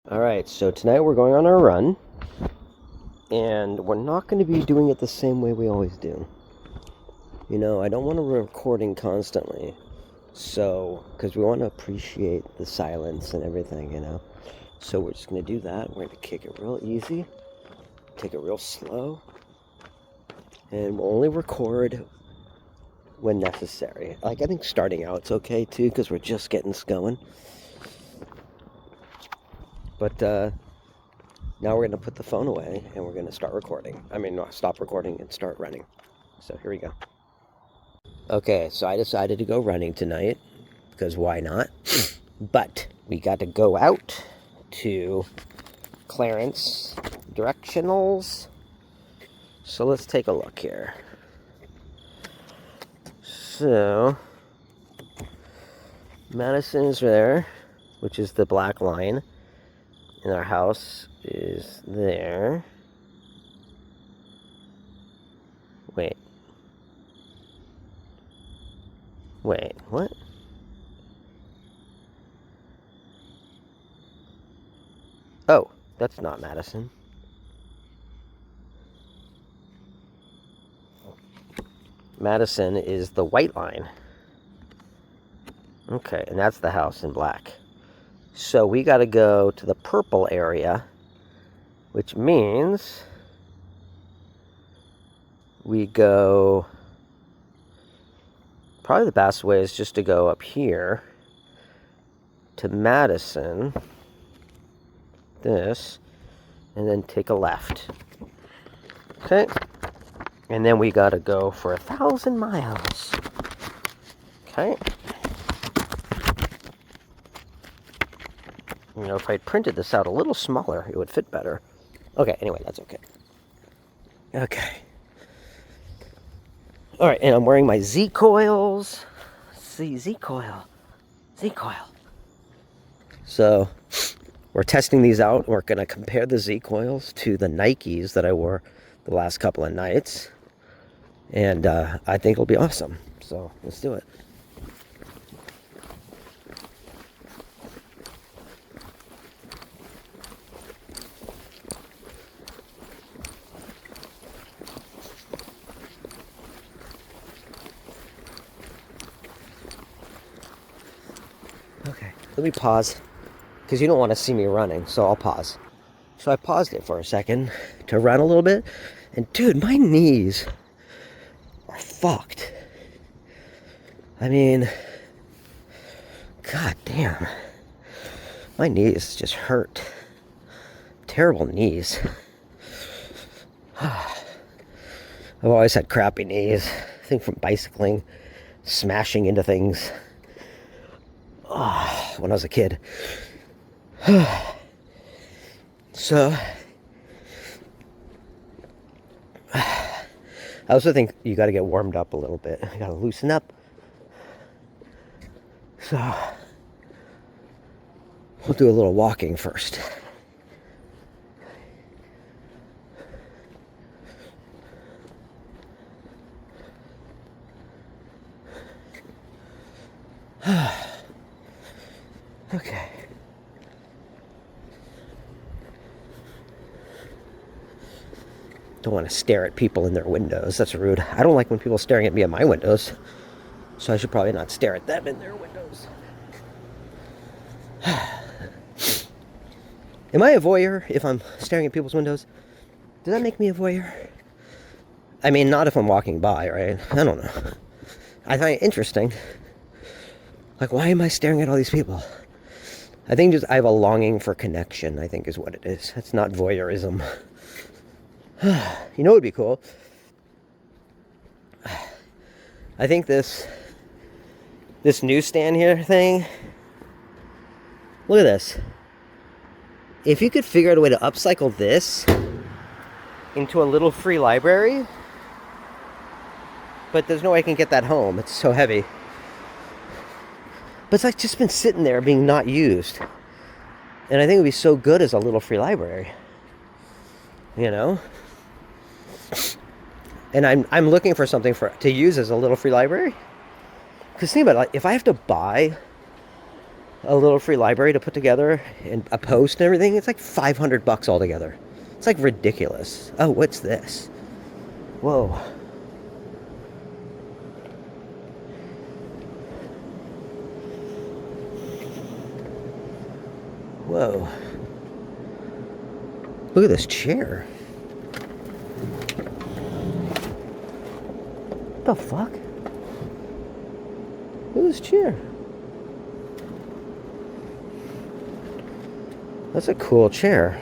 Alright, so tonight we're going on our run, and we're not going to be doing it the same way we always do. You know, I don't want to be recording constantly, so, because we want to appreciate the silence and everything, you know. So we're just going to do that. We're going to kick it real easy, take it real slow, and we'll only record when necessary. Like, I think starting out's okay, too, because we're just getting going. But, now we're going to put the phone away and we're going to start recording. Stop recording and start running. So here we go. Okay, so I decided to go running tonight because why not? But we got to go out to Clarence Directionals. So let's take a look here. So Madison is there, which is the black line. And our house is there. Wait, what? Oh, that's not Madison. Madison is the white line. Okay, and that's the house in black. So we got to go to the purple area, which means we go, probably the best way is just to go up here to Madison, this, and then take a left. Okay, and then we got to go for 1,000 miles. Okay. You know, if I printed this out a little smaller, it would fit better. Okay, anyway, that's okay. Okay. All right, and I'm wearing my Z coils. See, Z coil. So, we're testing these out. We're going to compare the Z coils to the Nikes that I wore the last couple of nights. And I think it'll be awesome. So, let's do it. Okay, let me pause, because you don't want to see me running, so I'll pause. So I paused it for a second to run a little bit, and dude, my knees are fucked. I mean, god damn. My knees just hurt. Terrible knees. I've always had crappy knees. I think from bicycling, smashing into things. When I was a kid. So, I also think you got to get warmed up a little bit. You got to loosen up. So, we'll do a little walking first. Okay. Don't want to stare at people in their windows. That's rude. I don't like when people are staring at me at my windows. So I should probably not stare at them in their windows. Am I a voyeur if I'm staring at people's windows? Does that make me a voyeur? I mean, not if I'm walking by, right? I don't know. I find it interesting. Like, why am I staring at all these people? I think just I have a longing for connection, I think is what it is. It's not voyeurism. You know what would be cool? I think this newsstand here thing, look at this. If you could figure out a way to upcycle this into a little free library, but there's no way I can get that home. It's so heavy. But it's like just been sitting there being not used. And I think it would be so good as a little free library. You know? And I'm looking for something to use as a little free library. Because think about it, like, if I have to buy a little free library to put together and a post and everything. It's like $500 altogether. It's like ridiculous. Oh, what's this? Whoa. Whoa. Look at this chair. What the fuck? Look at this chair. That's a cool chair.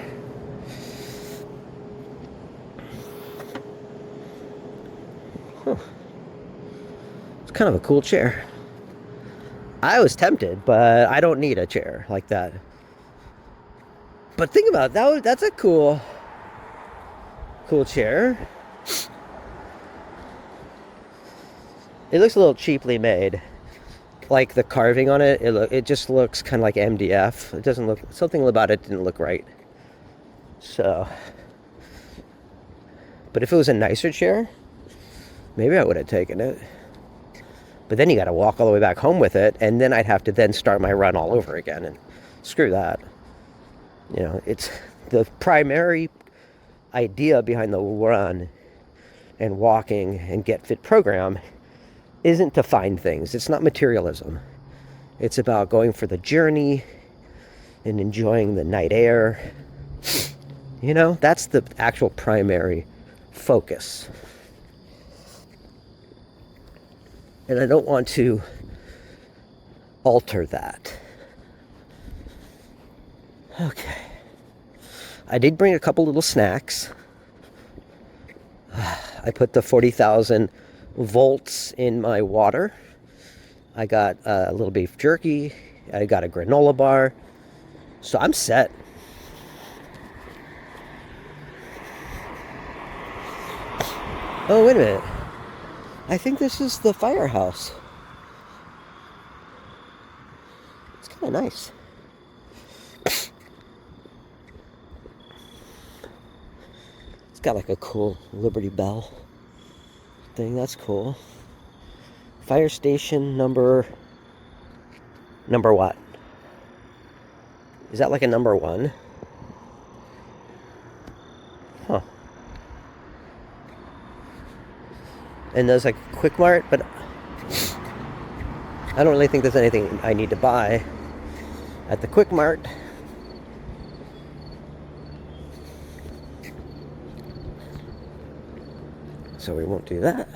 Huh. It's kind of a cool chair. I was tempted, but I don't need a chair like that. But think about that. That's a cool chair. It looks a little cheaply made. Like the carving on it, it just looks kind of like MDF. It doesn't look, something about it didn't look right. So, but if it was a nicer chair, maybe I would have taken it. But then you got to walk all the way back home with it, and then I'd have to then start my run all over again, and screw that. You know, it's the primary idea behind the run and walking and Get Fit program isn't to find things. It's not materialism. It's about going for the journey and enjoying the night air. You know, that's the actual primary focus. And I don't want to alter that. Okay. I did bring a couple little snacks. I put the 40,000 volts in my water. I got a little beef jerky. I got a granola bar. So I'm set. Oh, wait a minute. I think this is the firehouse. It's kind of nice. It's got like a cool Liberty Bell thing. That's cool. Fire station number what? Is that like a number 1? Huh. And there's like Quick Mart, but I don't really think there's anything I need to buy at the Quick Mart. So we won't do that.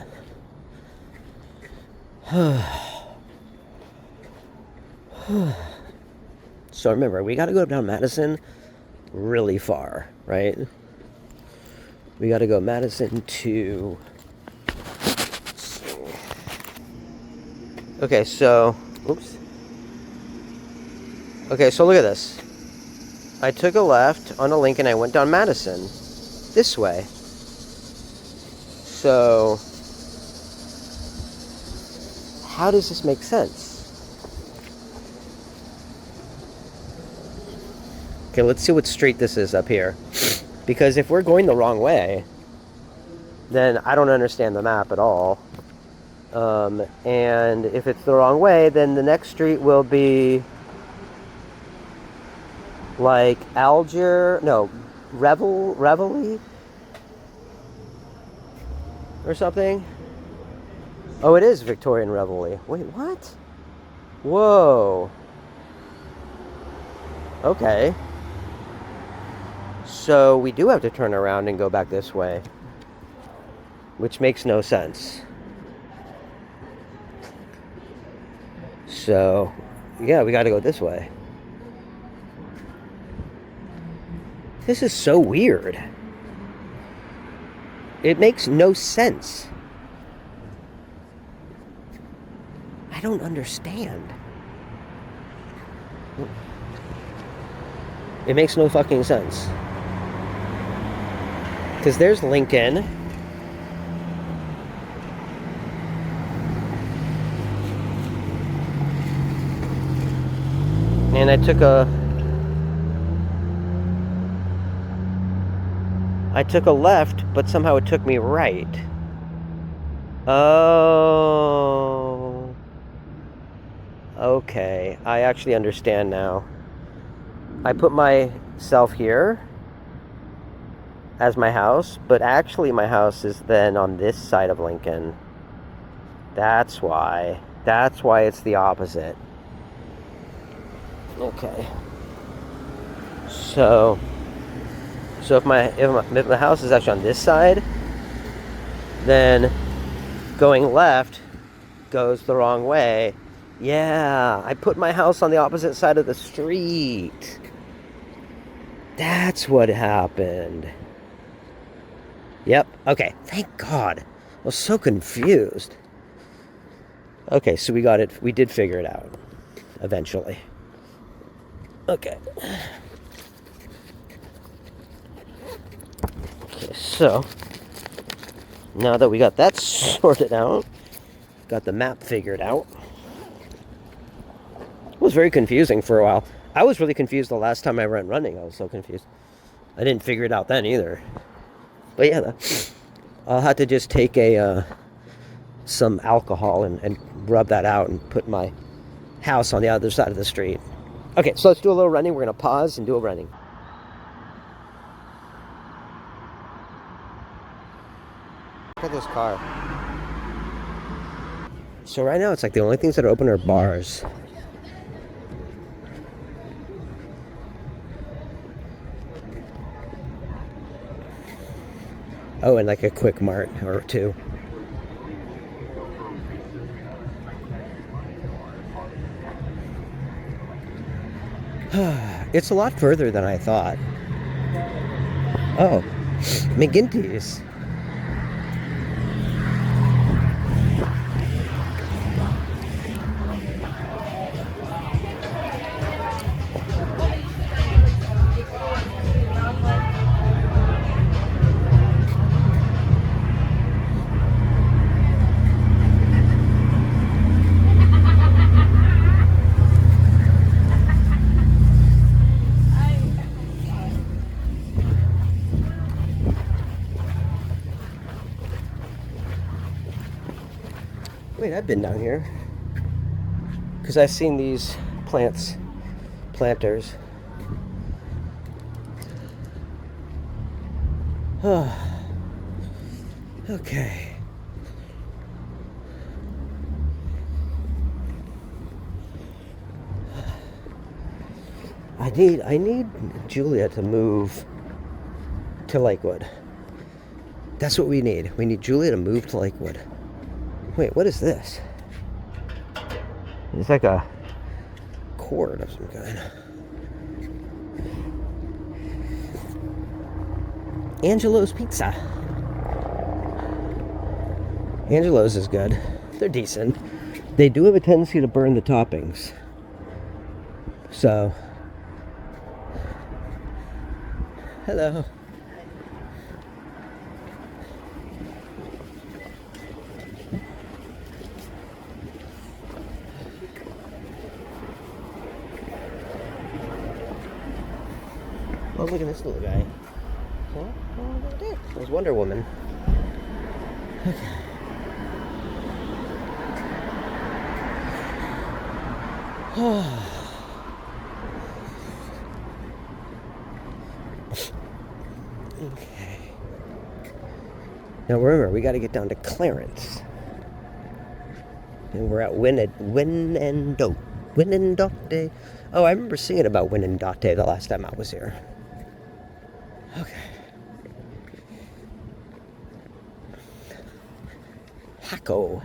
So remember, we got to go down Madison really far, right? We got to go Madison to... Okay, so... Oops. Okay, so look at this. I took a left on a link and I went down Madison this way. So, how does this make sense? Okay, let's see what street this is up here. Because if we're going the wrong way, then I don't understand the map at all. And if it's the wrong way, then the next street will be like Reveille? Or something. Oh, it is Victorian Reveille. Wait, what? Whoa. Okay. So we do have to turn around and go back this way. Which makes no sense. So, yeah, we gotta go this way. This is so weird. It makes no sense. I don't understand. It makes no fucking sense. Because there's Lincoln. And I took a left, but somehow it took me right. Oh. Okay, I actually understand now. I put myself here as my house, but actually my house is then on this side of Lincoln. That's why. That's why it's the opposite. Okay. So if the house is actually on this side, then going left goes the wrong way. Yeah, I put my house on the opposite side of the street. That's what happened. Yep. Okay. Thank God. I was so confused. Okay, so we got it. We did figure it out eventually. Okay. Okay, so now that we got that sorted out, got the map figured out. It was very confusing for a while. I was really confused the last time I went running. I was so confused. I didn't figure it out then either. But yeah, I'll have to just take some alcohol and rub that out and put my house on the other side of the street. Okay, so let's do a little running. We're going to pause and do a running. Look at this car. So right now it's like the only things that are open are bars. Oh, and like a Quick Mart or two. It's a lot further than I thought. Oh, McGinty's. Wait, I've been down here. Because I've seen these planters. Okay. I need Julia to move to Lakewood. That's what we need. We need Julia to move to Lakewood. Wait, what is this? It's like a cord of some kind. Angelo's Pizza. Angelo's is good. They're decent. They do have a tendency to burn the toppings. So, hello. Oh, look at this little guy. Oh, there. There's Wonder Woman. Okay. Okay. Now remember, we got to get down to Clarence. And we're at Winandotte. Oh, I remember singing about Winandotte the last time I was here. Okay. Hako.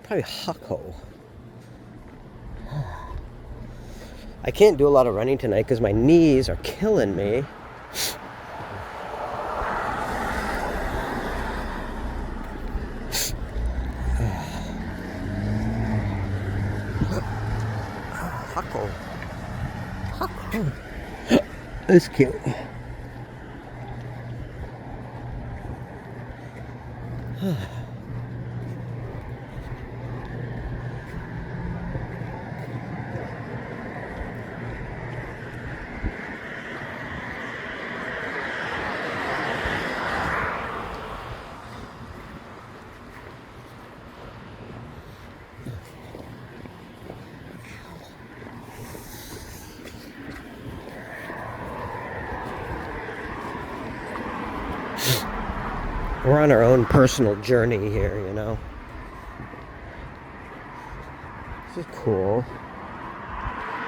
Probably Hako. I can't do a lot of running tonight because my knees are killing me. Hako. That's cute. We're on our own personal journey here, you know. This is cool.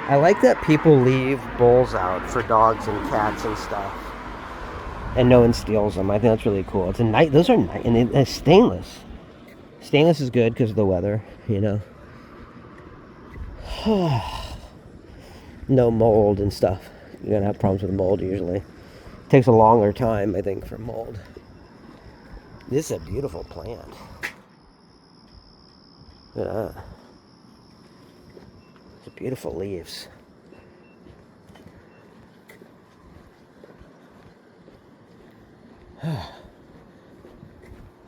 I like that people leave bowls out for dogs and cats and stuff, and no one steals them. I think that's really cool. It's a nice. Those are nice, and it's stainless. Stainless is good because of the weather, you know. No mold and stuff. You're gonna have problems with mold usually. It takes a longer time, I think, for mold. This is a beautiful plant. Yeah. It's beautiful leaves.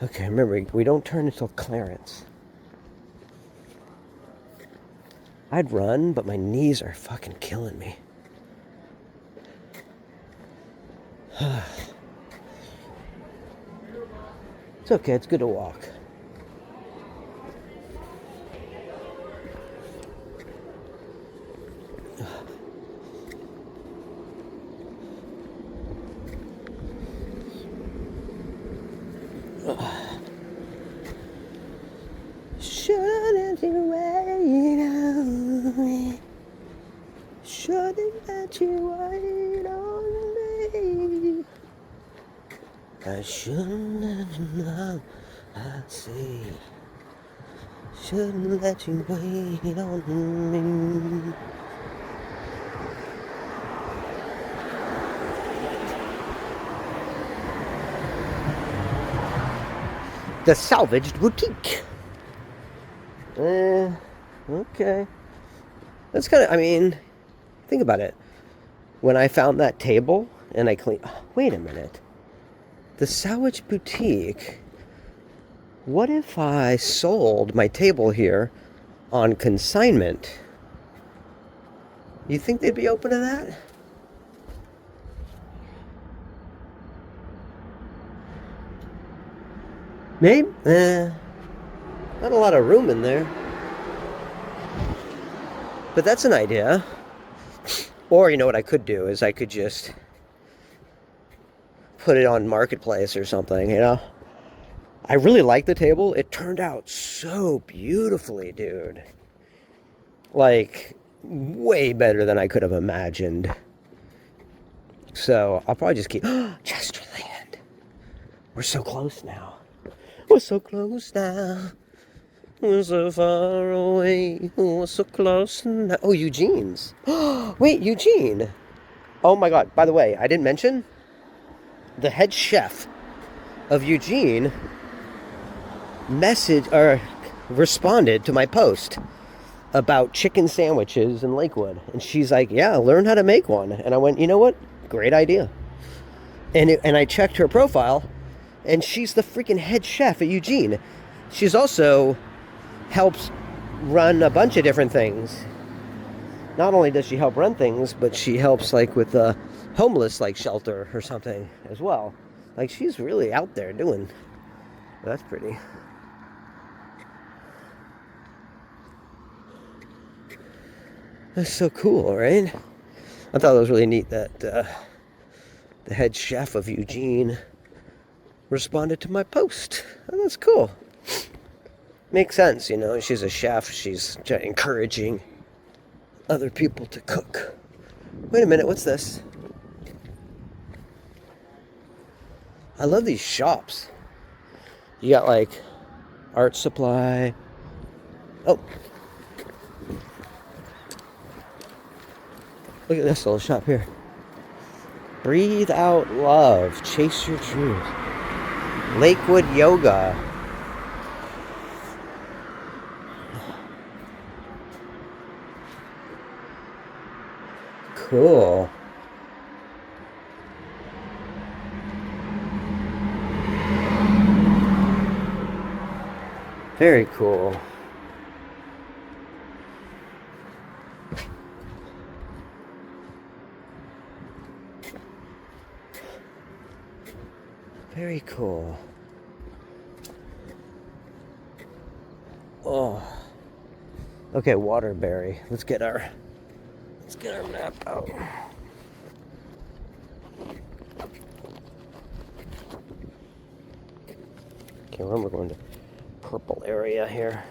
Okay, remember, we don't turn until clearance. I'd run, but my knees are fucking killing me. It's okay, it's good to walk. Shouldn't you wait on me? Shouldn't let you wait on me? I shouldn't know, I see. Shouldn't let you wait on me. The Salvaged Boutique. Okay. That's kind of, I mean, think about it. When I found that table and I cleaned, oh, wait a minute. The Salvaged Boutique. What if I sold my table here on consignment? You think they'd be open to that? Maybe? Not a lot of room in there. But that's an idea. Or, you know what I could do is I could just put it on Marketplace or something, you know? I really like the table. It turned out so beautifully, dude. Like, way better than I could have imagined. So, I'll probably just keep... Chesterland. We're so close now. We're so close now. We're so far away. We're so close now. Oh, Eugene's. Wait, Eugene. Oh my god. By the way, I didn't mention the head chef of Eugene responded to my post about chicken sandwiches in Lakewood. And she's like, yeah, learn how to make one. And I went, you know what? Great idea. And I checked her profile, and she's the freaking head chef at Eugene. She's also helps run a bunch of different things. Not only does she help run things, but she helps like with the homeless like shelter or something as well. Like she's really out there doing. That's pretty. That's so cool, right? I thought it was really neat that the head chef of Eugene responded to my post. Oh, that's cool. Makes sense, you know. She's a chef. She's encouraging other people to cook. Wait a minute, what's this? I love these shops. You got like art supply. Oh. Look at this little shop here. Breathe out love. Chase your truth. Lakewood Yoga. Cool. Very cool. Very cool. Oh. Okay, Waterbury. Let's get our map out. Okay, we're going to purple area here.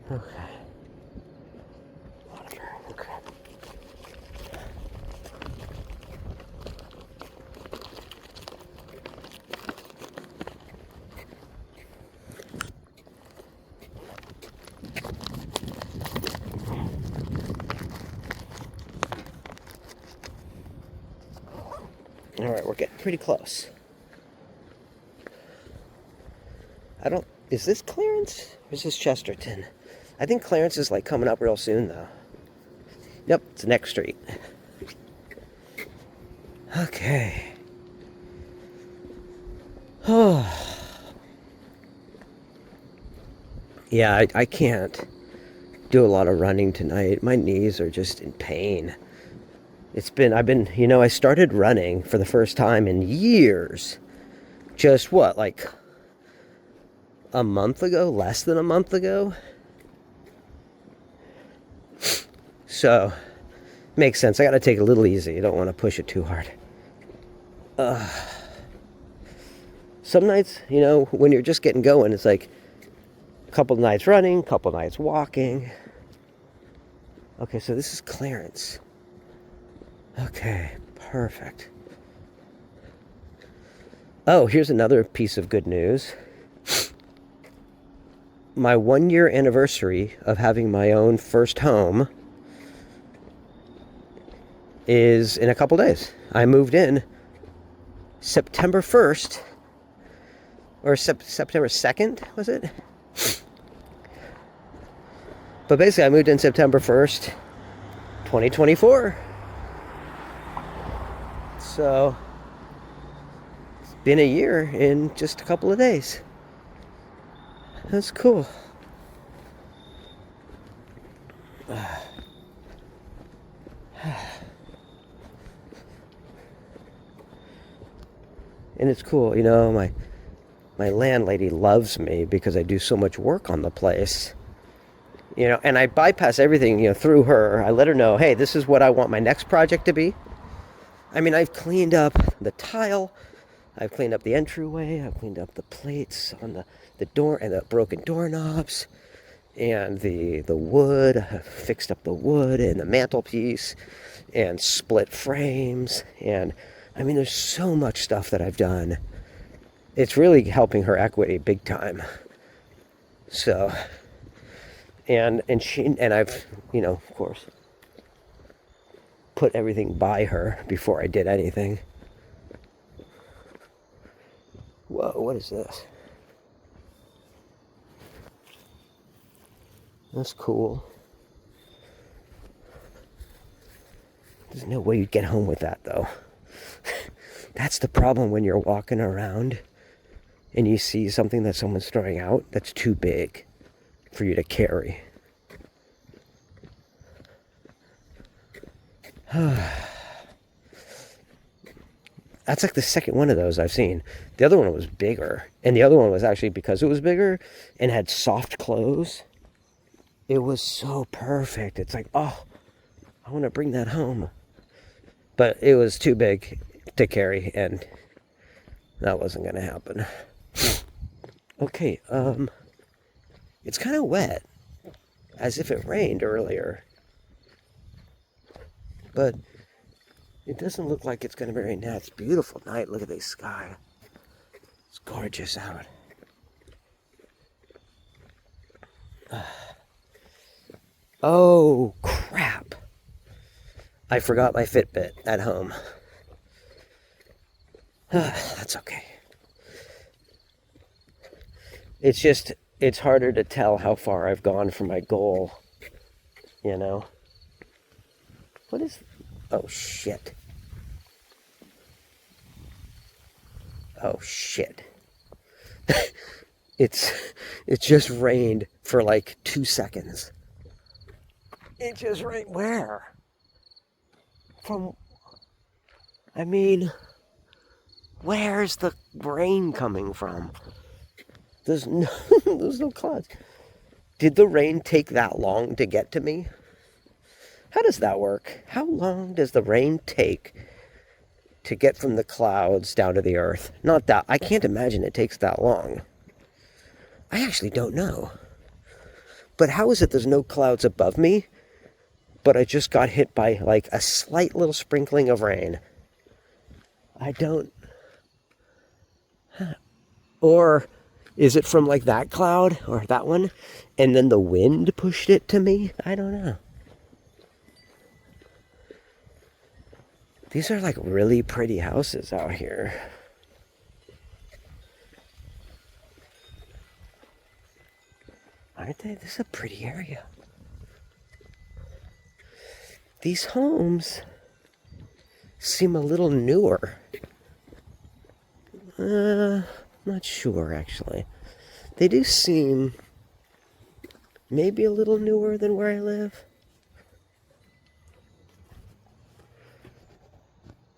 Okay. Okay. All right, we're getting pretty close. Is this Clarence or is this Chesterton? I think Clarence is like coming up real soon though. Yep, it's the next street. Okay. Oh. Yeah, I can't do a lot of running tonight. My knees are just in pain. I started running for the first time in years. Just what, like a month ago? Less than a month ago? So, makes sense. I gotta take it a little easy. I don't want to push it too hard. Some nights, when you're just getting going, it's like a couple nights running, couple nights walking. Okay, so this is Clarence. Okay, perfect. Oh, here's another piece of good news. My 1-year anniversary of having my own first home is in a couple days. I moved in September 1st, or September 2nd, was it? But basically, I moved in September 1st, 2024. So, it's been a year in just a couple of days. That's cool. And it's cool, my landlady loves me because I do so much work on the place. And I bypass everything, through her. I let her know, hey, this is what I want my next project to be. I mean, I've cleaned up the tile. I've cleaned up the entryway. I've cleaned up the plates on the door and the broken doorknobs. And the wood. I've fixed up the wood and the mantelpiece. And split frames. And, I mean, there's so much stuff that I've done. It's really helping her equity big time. So, and I've, of course, put everything by her before I did anything. Whoa, what is this? That's cool. There's no way you'd get home with that, though. That's the problem when you're walking around and you see something that someone's throwing out that's too big for you to carry. That's like the second one of those I've seen. The other one was bigger. And the other one was actually because it was bigger and had soft clothes. It was so perfect. It's like, oh, I want to bring that home. But it was too big to carry and that wasn't going to happen. Okay, it's kind of wet. As if it rained earlier. But it doesn't look like it's going to be right now. It's a beautiful night. Look at the sky. It's gorgeous out. Oh, crap. I forgot my Fitbit at home. That's okay. It's harder to tell how far I've gone from my goal. What is... Oh, shit. Oh, shit. It just rained for like 2 seconds. It just rained. Where? Where's the rain coming from? There's no clouds. Did the rain take that long to get to me? How does that work? How long does the rain take to get from the clouds down to the earth. Not that, I can't imagine it takes that long. I actually don't know. But how is it there's no clouds above me, but I just got hit by like a slight little sprinkling of rain? I don't... Or is it from like that cloud or that one, and then the wind pushed it to me? I don't know. These are like really pretty houses out here. Aren't they? This is a pretty area. These homes seem a little newer. Not sure, actually. They do seem maybe a little newer than where I live.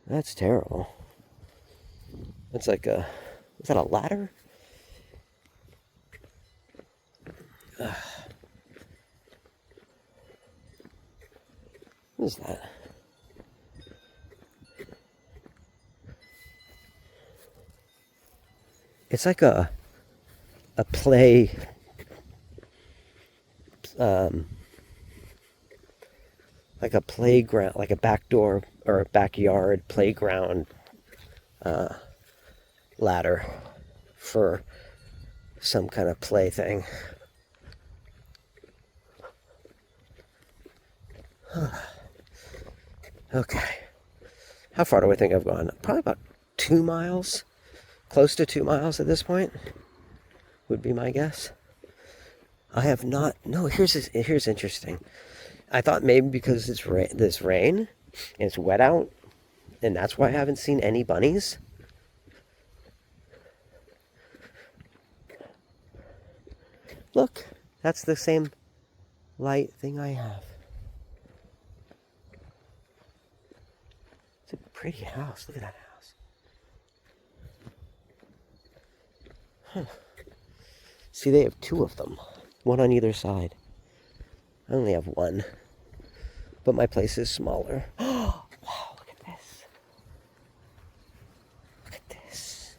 That's terrible. It's like a... Is that a ladder? What is that? It's like a play... like a playground, like a back door or a backyard playground ladder for some kind of play thing. Okay. How far do I think I've gone? Probably about 2 miles. Close to 2 miles at this point, would be my guess. I have not... No, here's interesting. I thought maybe because it's this rain, and it's wet out, and that's why I haven't seen any bunnies. Look, that's the same light thing I have. It's a pretty house. Look at that house. Huh. See, they have 2 of them. One on either side. I only have 1. But my place is smaller. Oh, wow, look at this. Look at this.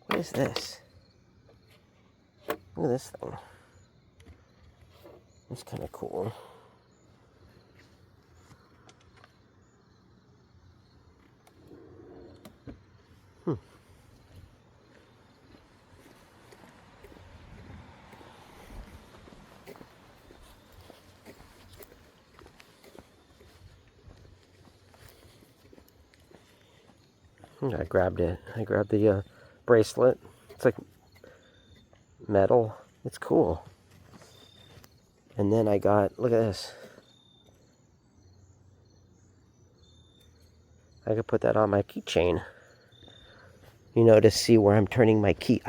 What is this? Look at this thing. It's kind of cool. I grabbed it. I grabbed the bracelet. It's like metal. It's cool. And then I got, look at this. I could put that on my keychain. You know, to see where I'm turning my key.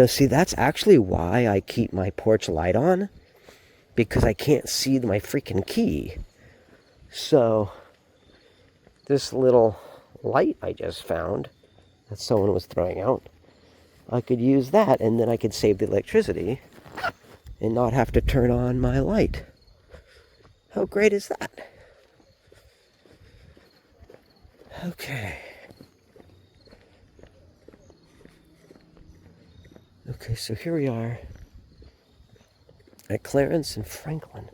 See, that's actually why I keep my porch light on. Because I can't see my freaking key. So, this little light I just found that someone was throwing out, I could use that, and then I could save the electricity and not have to turn on my light. How great is that? Okay. Okay, so here we are at Clarence and Franklin.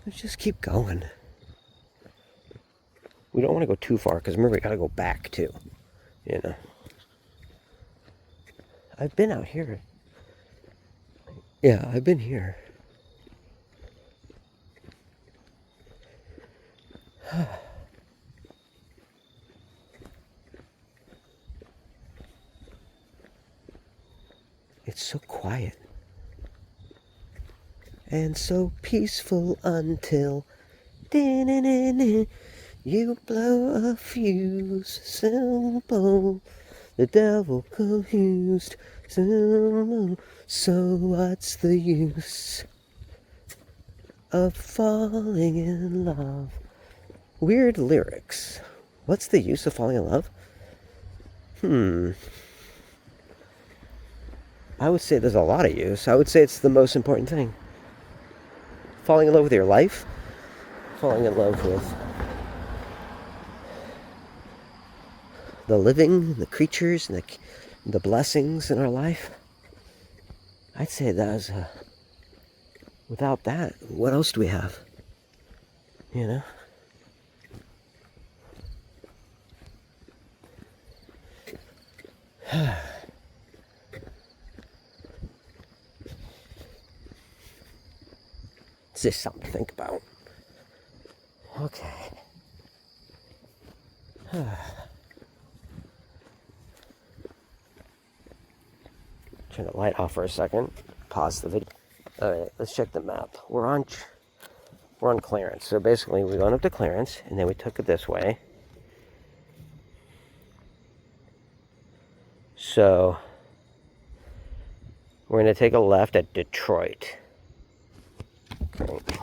Let's just keep going. We don't want to go too far, because remember, we got to go back, too. You know. I've been out here. Yeah, I've been here. It's so quiet. And so peaceful until You blow a fuse, simple. The devil confused, simple. So what's the use of falling in love? Weird lyrics. What's the use of falling in love? I would say there's a lot of use. I would say it's the most important thing. Falling in love with your life. Falling in love with the living, the creatures, and the blessings in our life. I'd say that's without that, what else do we have? You know? It's just something to think about. Okay. Turn the light off for a second. Pause the video. All right, let's check the map. We're on Clarence. So basically, we went up to Clarence, and then we took it this way. So we're going to take a left at Detroit. Okay.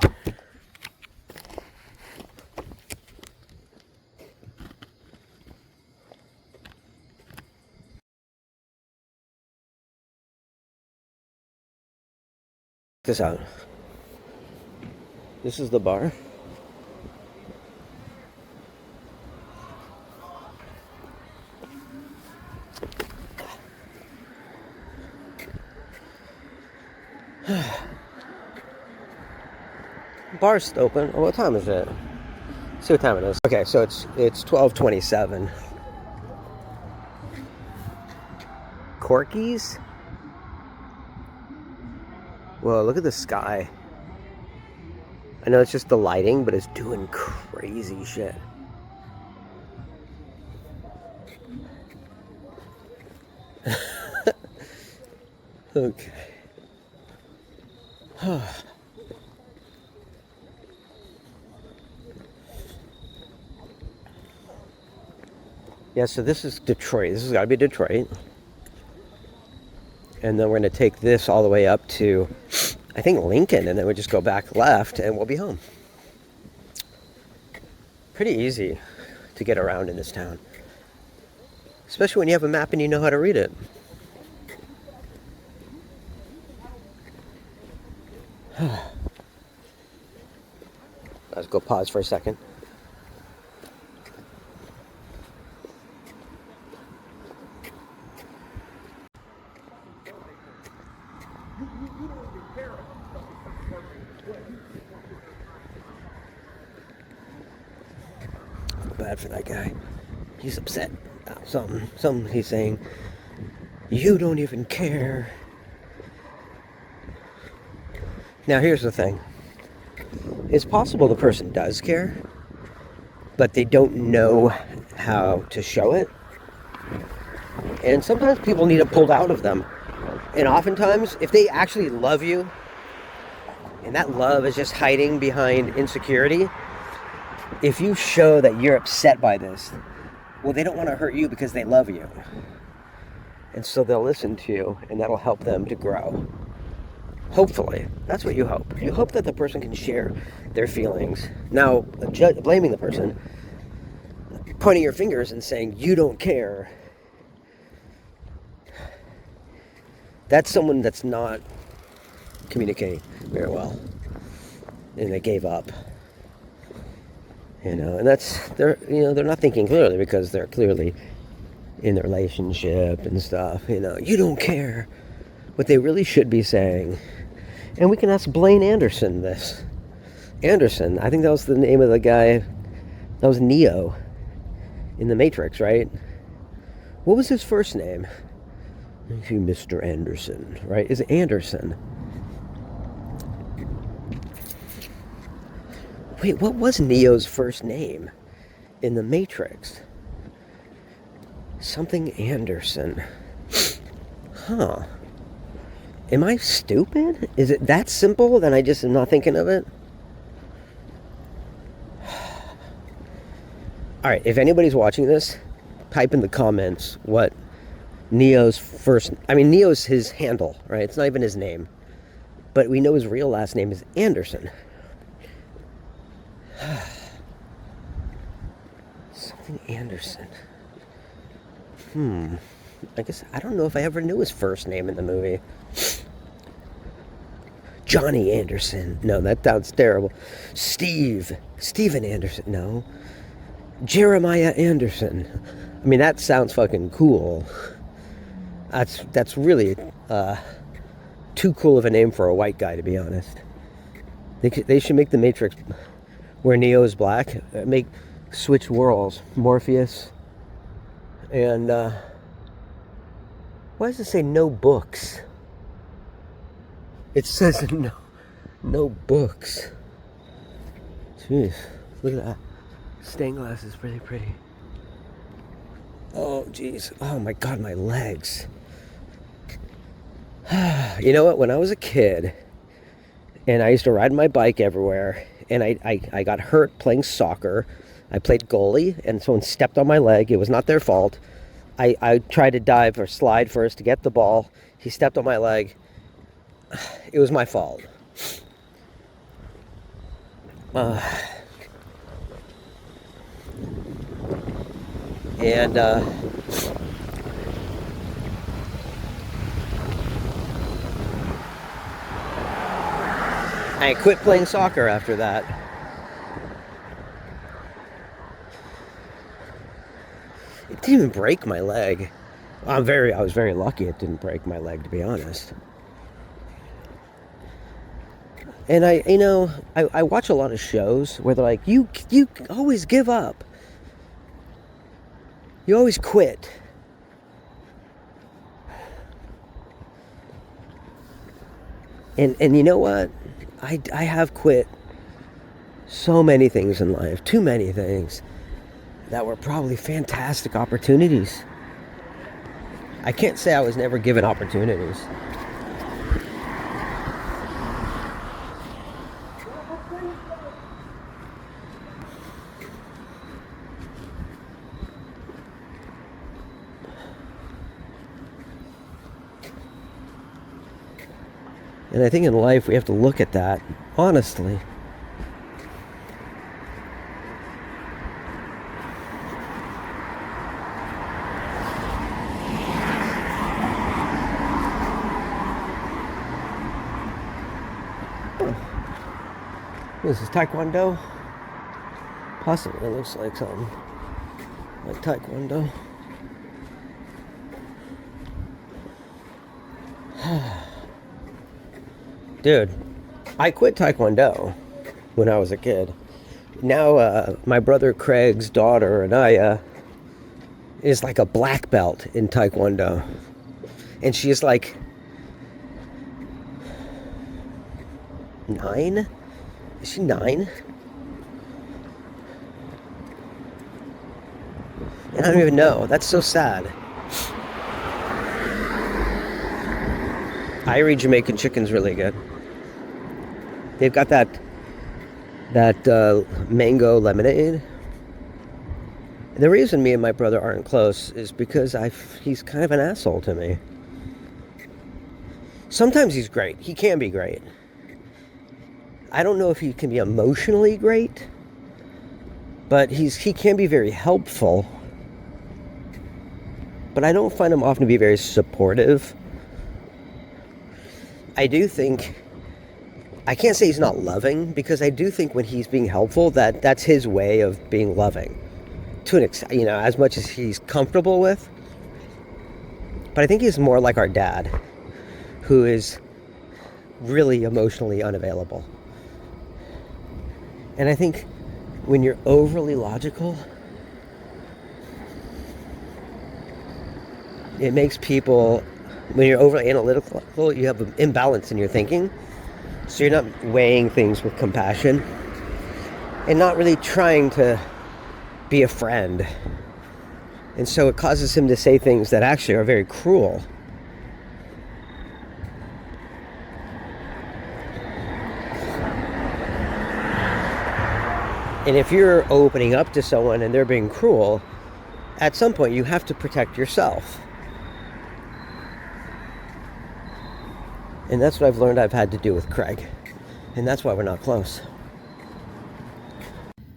Check this out. This is the bar. Bar's still open. Oh, what time is it? Let's see what time it is. Okay, so it's 12:27. Corky's? Whoa, look at the sky. I know it's just the lighting, but it's doing crazy shit. Okay. Yeah, so this is Detroit. This has got to be Detroit. And then we're going to take this all the way up to, I think, Lincoln, and then we just go back left, and we'll be home. Pretty easy to get around in this town. Especially when you have a map and you know how to read it. Let's go pause for a second. Bad for that guy. He's upset about something he's saying. You don't even care. Now here's the thing. It's possible the person does care, but they don't know how to show it. And sometimes people need it pulled out of them. And oftentimes, if they actually love you, and that love is just hiding behind insecurity, if you show that you're upset by this, well, they don't want to hurt you because they love you. And so they'll listen to you, and that'll help them to grow. Hopefully. That's what you hope. You hope that the person can share their feelings. Now, blaming the person, pointing your fingers and saying, you don't care, that's someone that's not communicating very well. And they gave up. And they're not thinking clearly because they're clearly in a relationship and stuff. You don't care. What they really should be saying. And we can ask Blaine Anderson this. Anderson, I think that was the name of the guy. That was Neo in the Matrix, right? What was his first name? Mr. Anderson, right? Is it Anderson? Wait, what was Neo's first name in the Matrix? Something Anderson. Huh. Am I stupid? Is it that simple? Then I just am not thinking of it? Alright, if anybody's watching this, type in the comments what Neo's first... I mean, Neo's his handle, right? It's not even his name. But we know his real last name is Anderson. Something Anderson. I guess, I don't know if I ever knew his first name in the movie. Johnny Anderson. No, that sounds terrible. Steven Anderson. No. Jeremiah Anderson. I mean, that sounds fucking cool. That's really too cool of a name for a white guy, to be honest. They should make the Matrix where Neo is black. Switch worlds. Morpheus. And why does it say no books? It says no books. Jeez, look at that. Stained glass is pretty pretty. Oh, jeez. Oh, my God, my legs. You know what? When I was a kid, and I used to ride my bike everywhere, and I got hurt playing soccer. I played goalie, and someone stepped on my leg. It was not their fault. I tried to dive or slide first to get the ball. He stepped on my leg. It was my fault. I quit playing soccer after that. It didn't even break my leg. I was very lucky it didn't break my leg, to be honest. And I watch a lot of shows where they're like, you always give up. You always quit. And you know what? I have quit so many things in life, too many things, that were probably fantastic opportunities. I can't say I was never given opportunities. And I think in life we have to look at that honestly. This is Taekwondo? Possibly, it looks like something like Taekwondo. Dude, I quit Taekwondo when I was a kid. Now, my brother Craig's daughter, Anaya, is like a black belt in Taekwondo. And she is like 9? Is she 9? I don't even know. That's so sad. Irie Jamaican chicken's really good. They've got that mango lemonade. The reason me and my brother aren't close is because he's kind of an asshole to me. Sometimes he's great. He can be great. I don't know if he can be emotionally great, but he can be very helpful. But I don't find him often to be very supportive. I do think, I can't say he's not loving, because I do think when he's being helpful, that's his way of being loving. To an extent, as much as he's comfortable with. But I think he's more like our dad, who is really emotionally unavailable. And I think when you're overly logical, it makes people, when you're overly analytical, you have an imbalance in your thinking. So you're not weighing things with compassion and not really trying to be a friend. And so it causes him to say things that actually are very cruel. And if you're opening up to someone and they're being cruel, at some point you have to protect yourself. And that's what I've learned I've had to do with Craig. And that's why we're not close.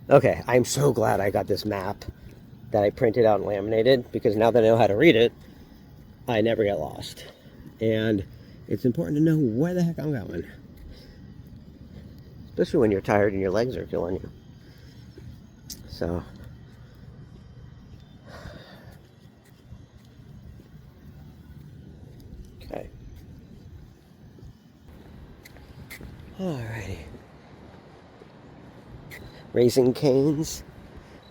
Okay, I'm so glad I got this map that I printed out and laminated, because now that I know how to read it, I never get lost. And it's important to know where the heck I'm going. Especially when you're tired and your legs are killing you. So... okay. Alrighty. Raising Cane's.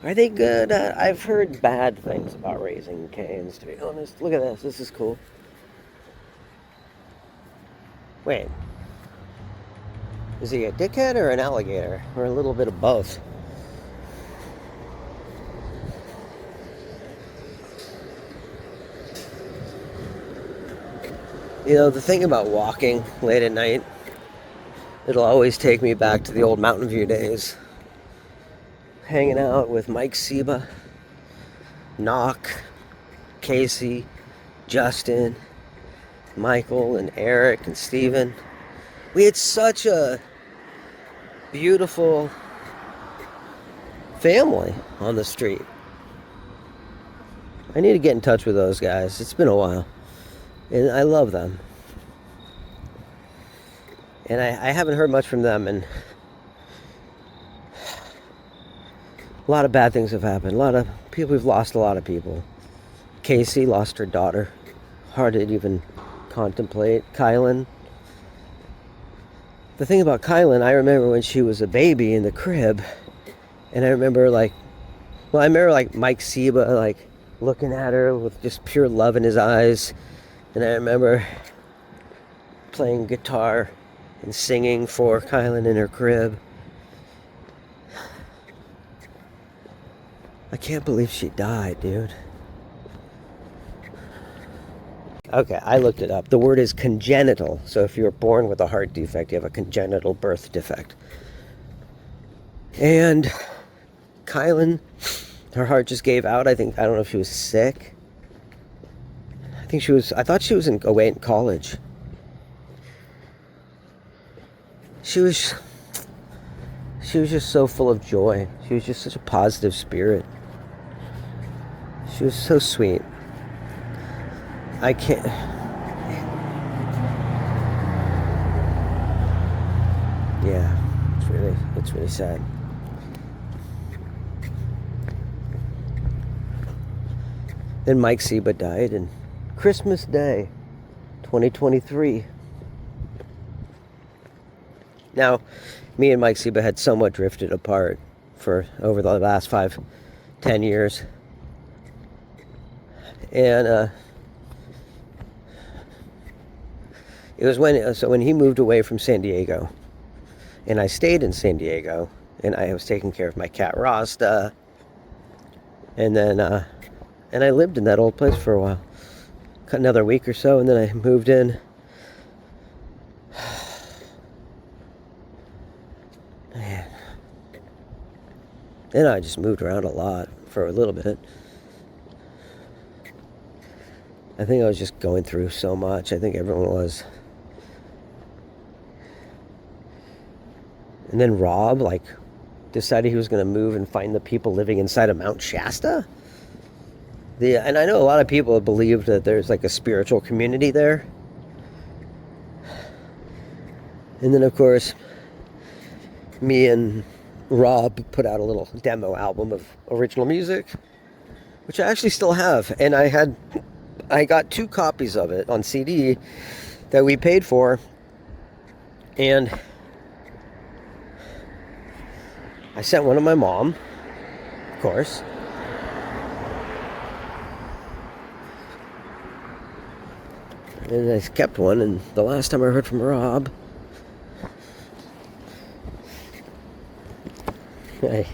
Are they good? I've heard bad things about Raising Cane's, to be honest. Look at this. This is cool. Wait. Is he a dickhead or an alligator? Or a little bit of both? You know, the thing about walking late at night, it'll always take me back to the old Mountain View days. Hanging out with Mike Seba, Knock, Casey, Justin, Michael, and Eric, and Steven. We had such a beautiful family on the street. I need to get in touch with those guys. It's been a while. And I love them. And I haven't heard much from them, and a lot of bad things have happened. A lot of people, we've lost a lot of people. Casey lost her daughter. Hard to even contemplate. Kylan. The thing about Kylan, I remember when she was a baby in the crib, and I remember like Mike Seba looking at her with just pure love in his eyes. And I remember playing guitar and singing for Kylan in her crib. I can't believe she died, dude. Okay, I looked it up. The word is congenital. So if you're born with a heart defect, you have a congenital birth defect. And Kylan, her heart just gave out. I don't know if she was sick. I thought she was away in college. She was just so full of joy. She was just such a positive spirit. She was so sweet. I can't... yeah, it's really sad. Then Mike Seba died, and Christmas Day, 2023. Now, me and Mike Seba had somewhat drifted apart for over the last 5-10 years. And it was when he moved away from San Diego, and I stayed in San Diego, and I was taking care of my cat Rasta, and then and I lived in that old place for a while, another week or so, and then I moved in. Man. Then I just moved around a lot for a little bit. I think I was just going through so much. I think everyone was. And then Rob, decided he was going to move and find the people living inside of Mount Shasta. And I know a lot of people believe that there's a spiritual community there. And then, of course, me and Rob put out a little demo album of original music, which I actually still have. And I got 2 copies of it on CD that we paid for. And I sent one to my mom, of course. And I kept one, and the last time I heard from Rob, I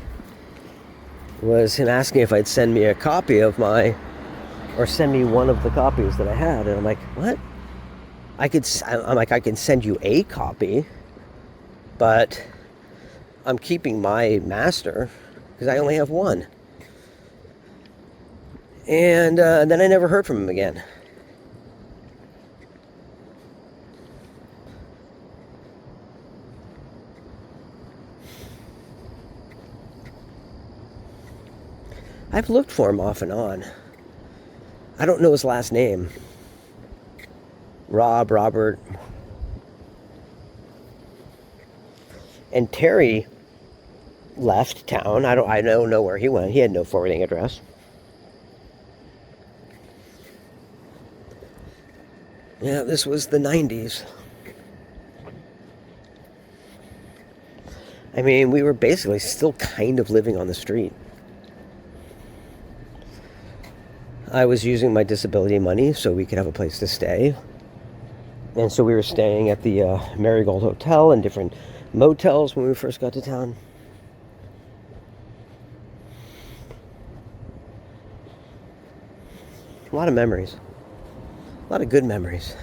was him asking if I'd send me a copy of or send me one of the copies that I had. And I'm like, what? I can send you a copy, but I'm keeping my master because I only have one. And then I never heard from him again. I've looked for him off and on. I don't know his last name. Robert. And Terry left town. I don't know where he went. He had no forwarding address. Yeah, this was the 90s. I mean, we were basically still kind of living on the street. I was using my disability money so we could have a place to stay. And so we were staying at the Marigold Hotel and different motels when we first got to town. A lot of memories. A lot of good memories.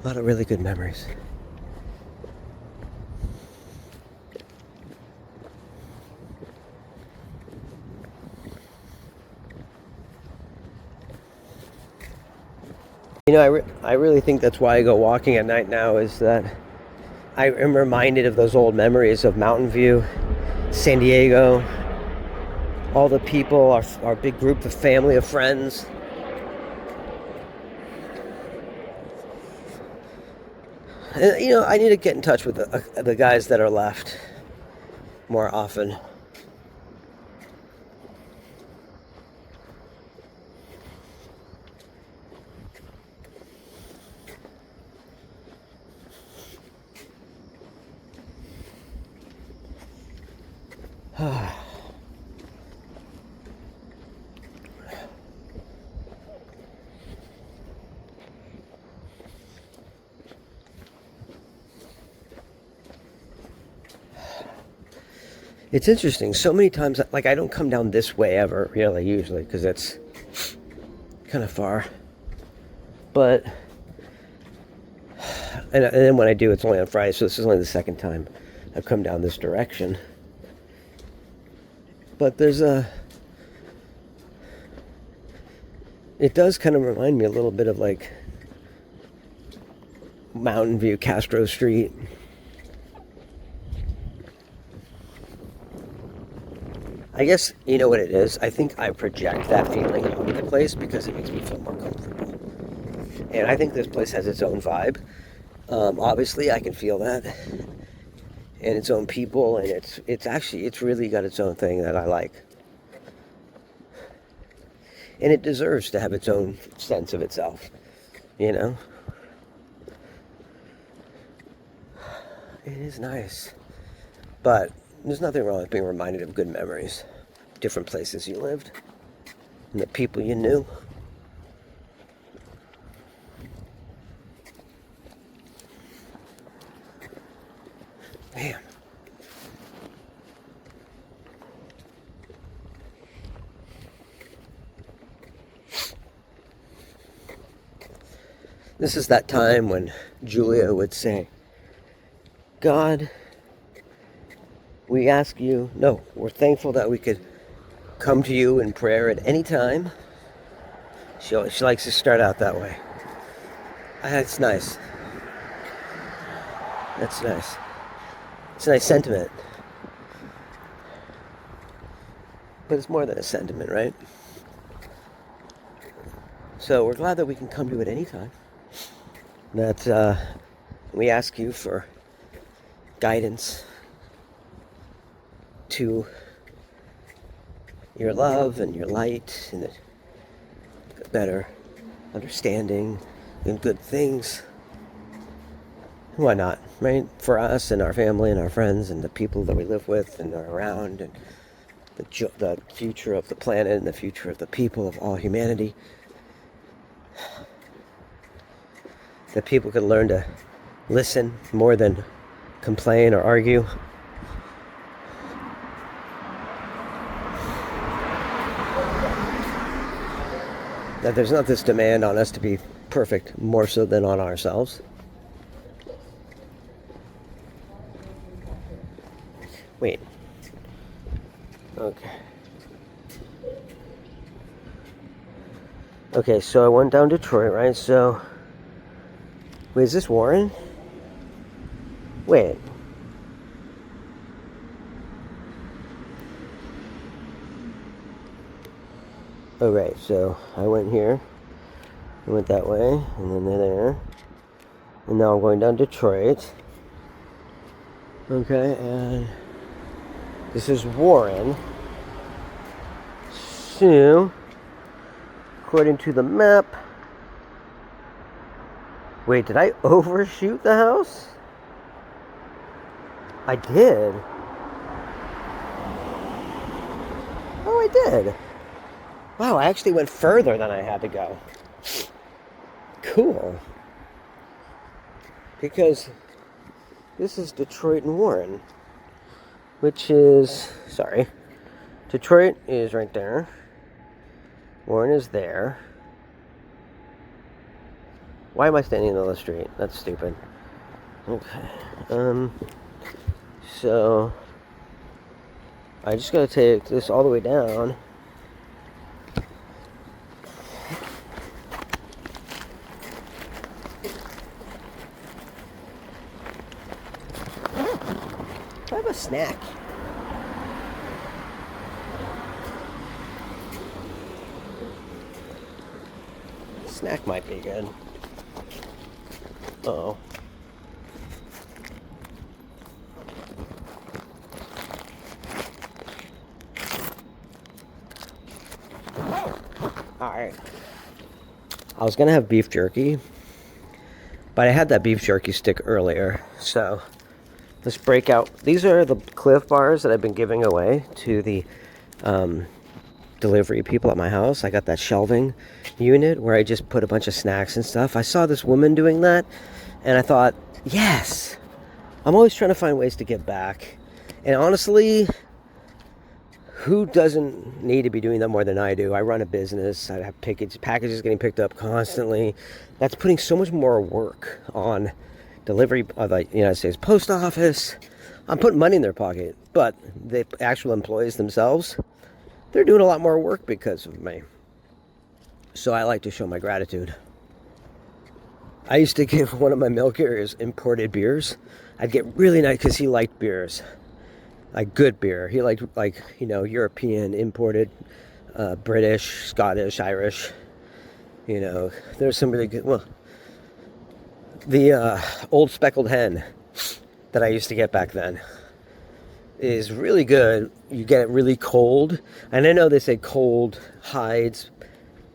A lot of really good memories. You know, I really think that's why I go walking at night now, is that I am reminded of those old memories of Mountain View, San Diego, all the people, our big group of family, of friends. And, you know, I need to get in touch with the guys that are left more often. It's interesting. So many times, like, I don't come down this way ever, really, usually, because it's kind of far. But, and then when I do, it's only on Friday, so this is only the second time I've come down this direction. But it does kind of remind me a little bit of, like, Mountain View, Castro Street. I guess, you know what it is? I think I project that feeling onto the place because it makes me feel more comfortable. And I think this place has its own vibe. Obviously, I can feel that. And its own people, and it's really got its own thing that I like. And it deserves to have its own sense of itself, you know? It is nice. But there's nothing wrong with being reminded of good memories. Different places you lived. And the people you knew. Man. This is that time when Julia would say, God, we're thankful that we could come to you in prayer at any time. She likes to start out that way. That's nice. That's nice. It's a nice sentiment. But it's more than a sentiment, right? So we're glad that we can come to you at any time. That we ask you for guidance to your love and your light and a better understanding and good things. Why not, right? For us and our family and our friends and the people that we live with and are around, and the future of the planet and the future of the people of all humanity. That people can learn to listen more than complain or argue. That there's not this demand on us to be perfect more so than on ourselves. Wait. Okay. Okay, so I went down Detroit, right? So, wait, is this Warren? Wait. Oh, right, so I went here. I went that way, and then there. And now I'm going down Detroit. Okay, and this is Warren. So, according to the map... Wait, did I overshoot the house? I did. Oh, I did. Wow, I actually went further than I had to go. Cool. Because this is Detroit and Warren. Which is... Sorry. Detroit is right there. Warren is there. Why am I standing in the middle of the street? That's stupid. Okay. So... I just gotta take this all the way down. I have a snack. Snack might be good. Uh-oh. Alright. I was gonna have beef jerky, but I had that beef jerky stick earlier, so let's break out. These are the Cliff Bars that I've been giving away to the delivery people at my house. I got that shelving unit where I just put a bunch of snacks and stuff. I saw this woman doing that, and I thought, yes! I'm always trying to find ways to give back. And honestly, who doesn't need to be doing that more than I do? I run a business. I have packages getting picked up constantly. That's putting so much more work on delivery of the United States Post Office. I'm putting money in their pocket, but the actual employees themselves, they're doing a lot more work because of me. So I like to show my gratitude. I used to give one of my mail carriers imported beers. I'd get really nice because he liked beers. Like good beer. He liked, like, you know, European, imported, British, Scottish, Irish. You know, there's some really good, well, the Old Speckled Hen that I used to get back then is really good. You get it really cold. And I know they say cold hides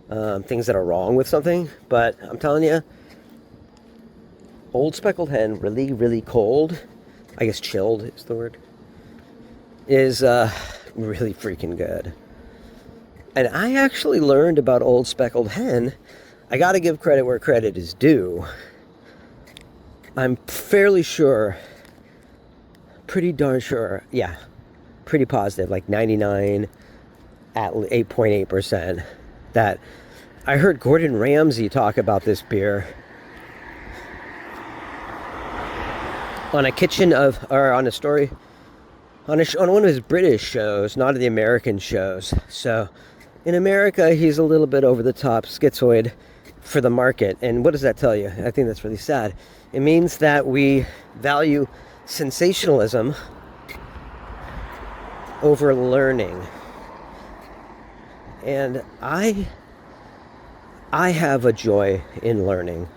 things that are wrong with something, but I'm telling you, Old Speckled Hen, really, really cold, I guess chilled is the word, is really freaking good. And I actually learned about Old Speckled Hen. I gotta give credit where credit is due. I'm fairly sure, pretty darn sure, yeah, pretty positive, like 99 at 8.8%, that I heard Gordon Ramsay talk about this beer on a kitchen of, or on a story, on one of his British shows, not the American shows. So in America, he's a little bit over the top, schizoid for the market. And what does that tell you? I think that's really sad. It means that we value sensationalism over learning. And I have a joy in learning.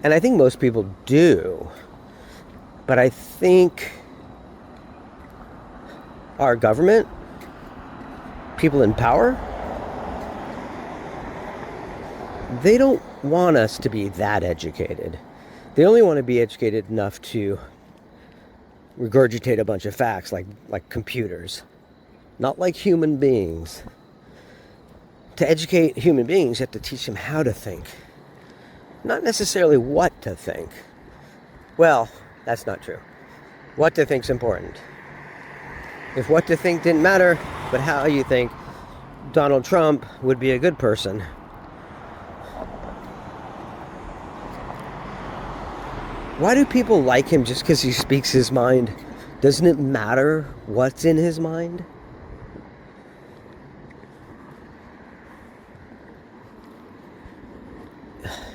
And I think most people do. But I think our government, people in power, they don't want us to be that educated. They only want to be educated enough to regurgitate a bunch of facts like computers, not like human beings. To educate human beings, you have to teach them how to think, not necessarily what to think. Well, that's not true. What to think's important. If what to think didn't matter, but how you think, Donald Trump would be a good person. Why do people like him just because he speaks his mind? Doesn't it matter what's in his mind?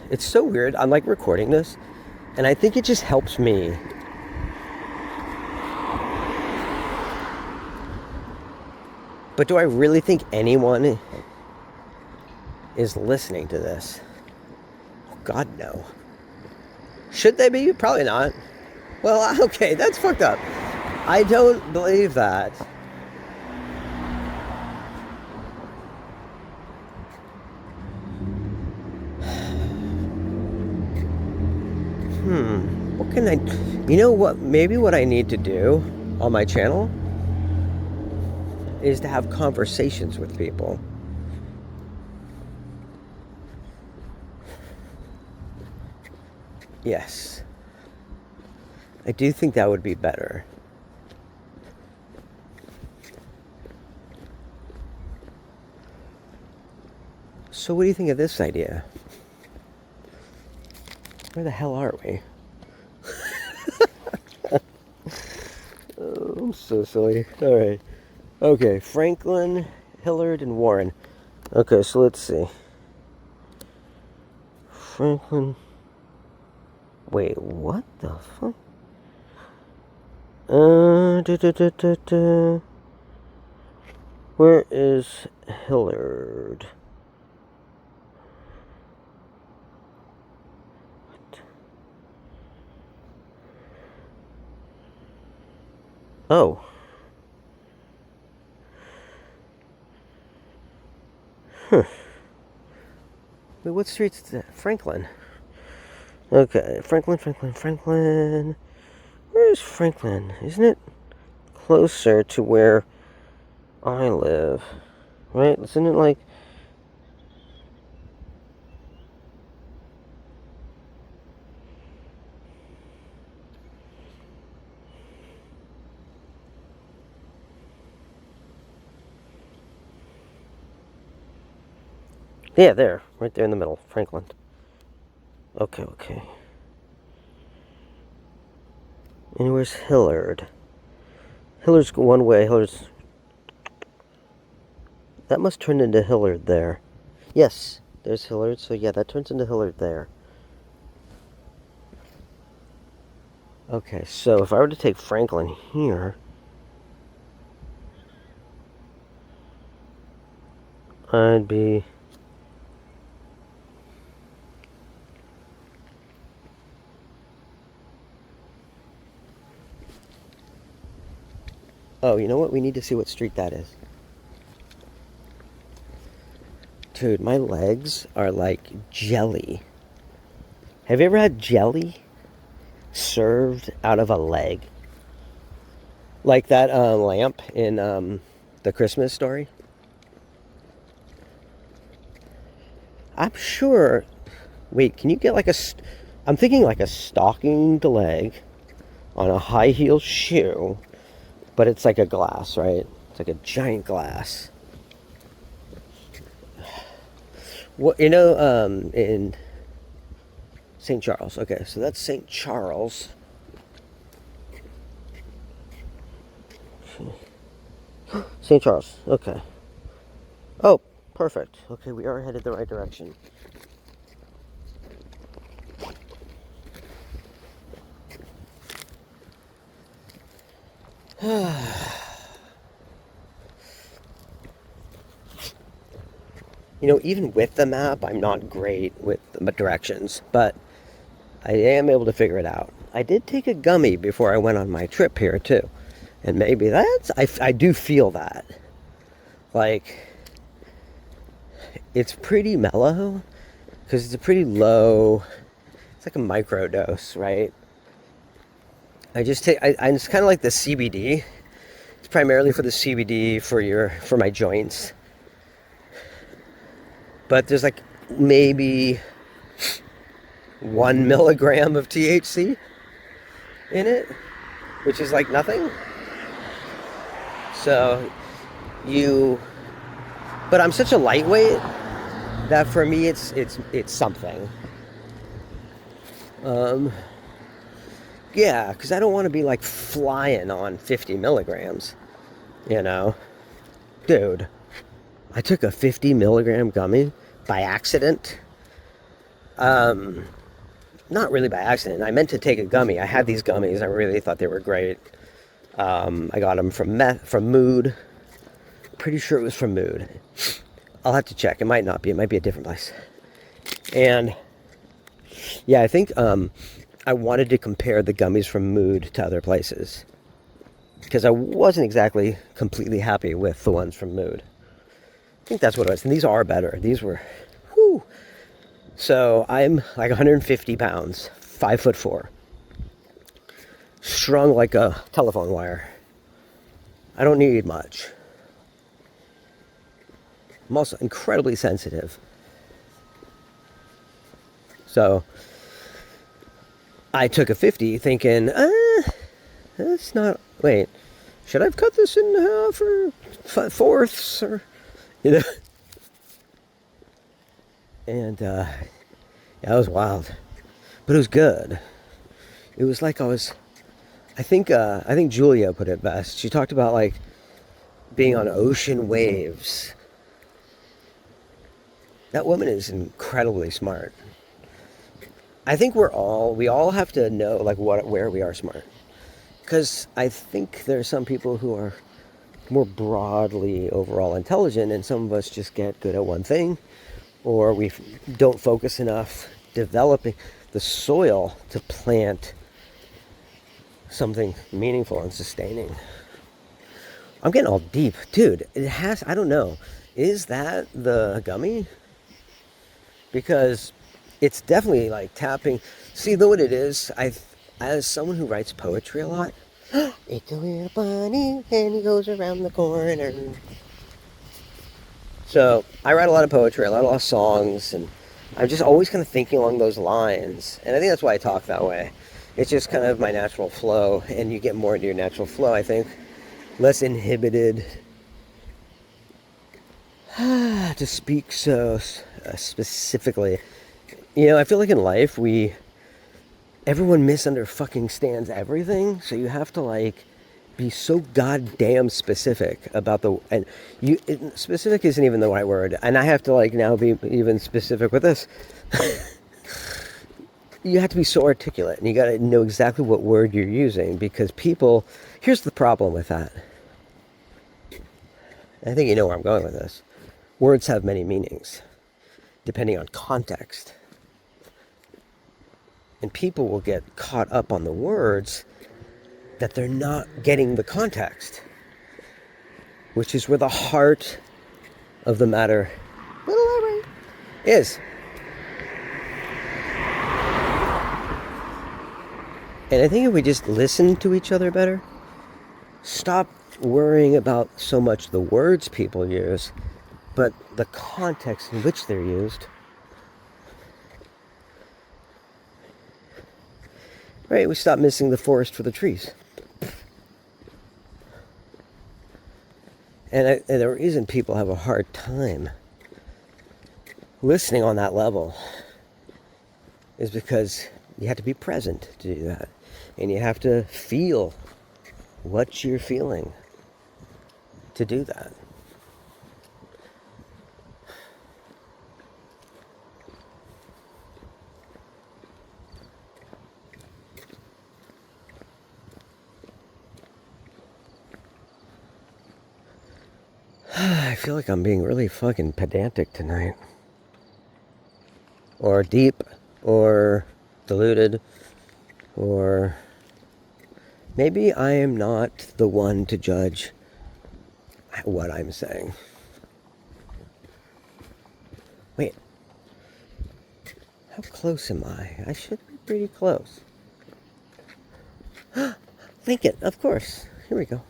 It's so weird. I'm like recording this, and I think it just helps me. But do I really think anyone is listening to this? Oh, God, no. Should they be? Probably not. Well, okay, that's fucked up. I don't believe that. What can I... You know what? Maybe what I need to do on my channel is to have conversations with people. Yes. I do think that would be better. So what do you think of this idea? Where the hell are we? Oh, I'm so silly. Alright. Okay, Franklin, Hillard, and Warren. Okay, so let's see. Franklin... Wait, what the fuck? Where is Hillard? What? Oh. Huh. Wait, what street's that? Franklin. Okay, Franklin. Where is Franklin? Isn't it closer to where I live? Right? Isn't it like... Yeah, there. Right there in the middle. Franklin. Okay. And where's Hillard? Hillard's one way. Hillard's... That must turn into Hillard there. Yes, there's Hillard. So yeah, that turns into Hillard there. Okay, so if I were to take Franklin here... I'd be... Oh, you know what? We need to see what street that is. Dude, my legs are like jelly. Have you ever had jelly served out of a leg? Like that lamp in the Christmas Story? I'm sure... Wait, can you get like a... I'm thinking like a stockinged leg on a high heel shoe, but it's like a glass, right? It's like a giant glass. What, you know, in St. Charles. Okay, so that's St. Charles. St. Charles, okay. Oh, perfect. Okay, we are headed the right direction. You know, even with the map, I'm not great with the directions, but I am able to figure it out. I did take a gummy before I went on my trip here, too. And maybe that's... I do feel that. Like, it's pretty mellow, because it's a pretty low... It's like a micro dose, right? I just take... it's kind of like the CBD. It's primarily for the CBD for my joints. But there's like maybe 1 milligram of THC in it, which is like nothing. So but I'm such a lightweight that for me it's something. Yeah, because I don't want to be like flying on 50 milligrams, you know? Dude, I took a 50 milligram gummy by accident. Not really by accident. I meant to take a gummy. I had these gummies. I really thought they were great. I got them from Mood. Pretty sure it was from Mood. I'll have to check. It might not be. It might be a different place. And yeah, I think I wanted to compare the gummies from Mood to other places because I wasn't exactly completely happy with the ones from Mood. I think that's what it was. And these are better. These were, whew. So I'm like 150 pounds, 5'4", strung like a telephone wire. I don't need much. I'm also incredibly sensitive. So I took a 50 thinking, that's not, wait, should I have cut this in half or fourths or, you know? And yeah, it was wild, but it was good. It was like I think Julia put it best. She talked about like being on ocean waves. That woman is incredibly smart. I think we all have to know like where we are smart. Because I think there's some people who are more broadly overall intelligent, and some of us just get good at one thing, or we don't focus enough developing the soil to plant something meaningful and sustaining. I'm getting all deep. Dude, I don't know. Is that the gummy? Because it's definitely like tapping. See, though what it is, as someone who writes poetry a lot, it's a little bunny and he goes around the corner. So I write a lot of poetry, a lot of songs, and I'm just always kind of thinking along those lines. And I think that's why I talk that way. It's just kind of my natural flow, and you get more into your natural flow, I think. Less inhibited to speak so specifically. You know, I feel like in life, everyone misunderfucking stands everything, so you have to like be so goddamn specific about specific isn't even the right word, and I have to like now be even specific with this. You have to be so articulate, and you got to know exactly what word you're using, because here's the problem with that. I think you know where I'm going with this. Words have many meanings, depending on context. And people will get caught up on the words that they're not getting the context, which is where the heart of the matter is. And I think if we just listen to each other better, stop worrying about so much the words people use, but the context in which they're used. Right, we stop missing the forest for the trees. And the reason people have a hard time listening on that level is because you have to be present to do that. And you have to feel what you're feeling to do that. I feel like I'm being really fucking pedantic tonight. Or deep, or diluted, or maybe I am not the one to judge what I'm saying. Wait. How close am I? I should be pretty close. Lincoln, of course. Here we go.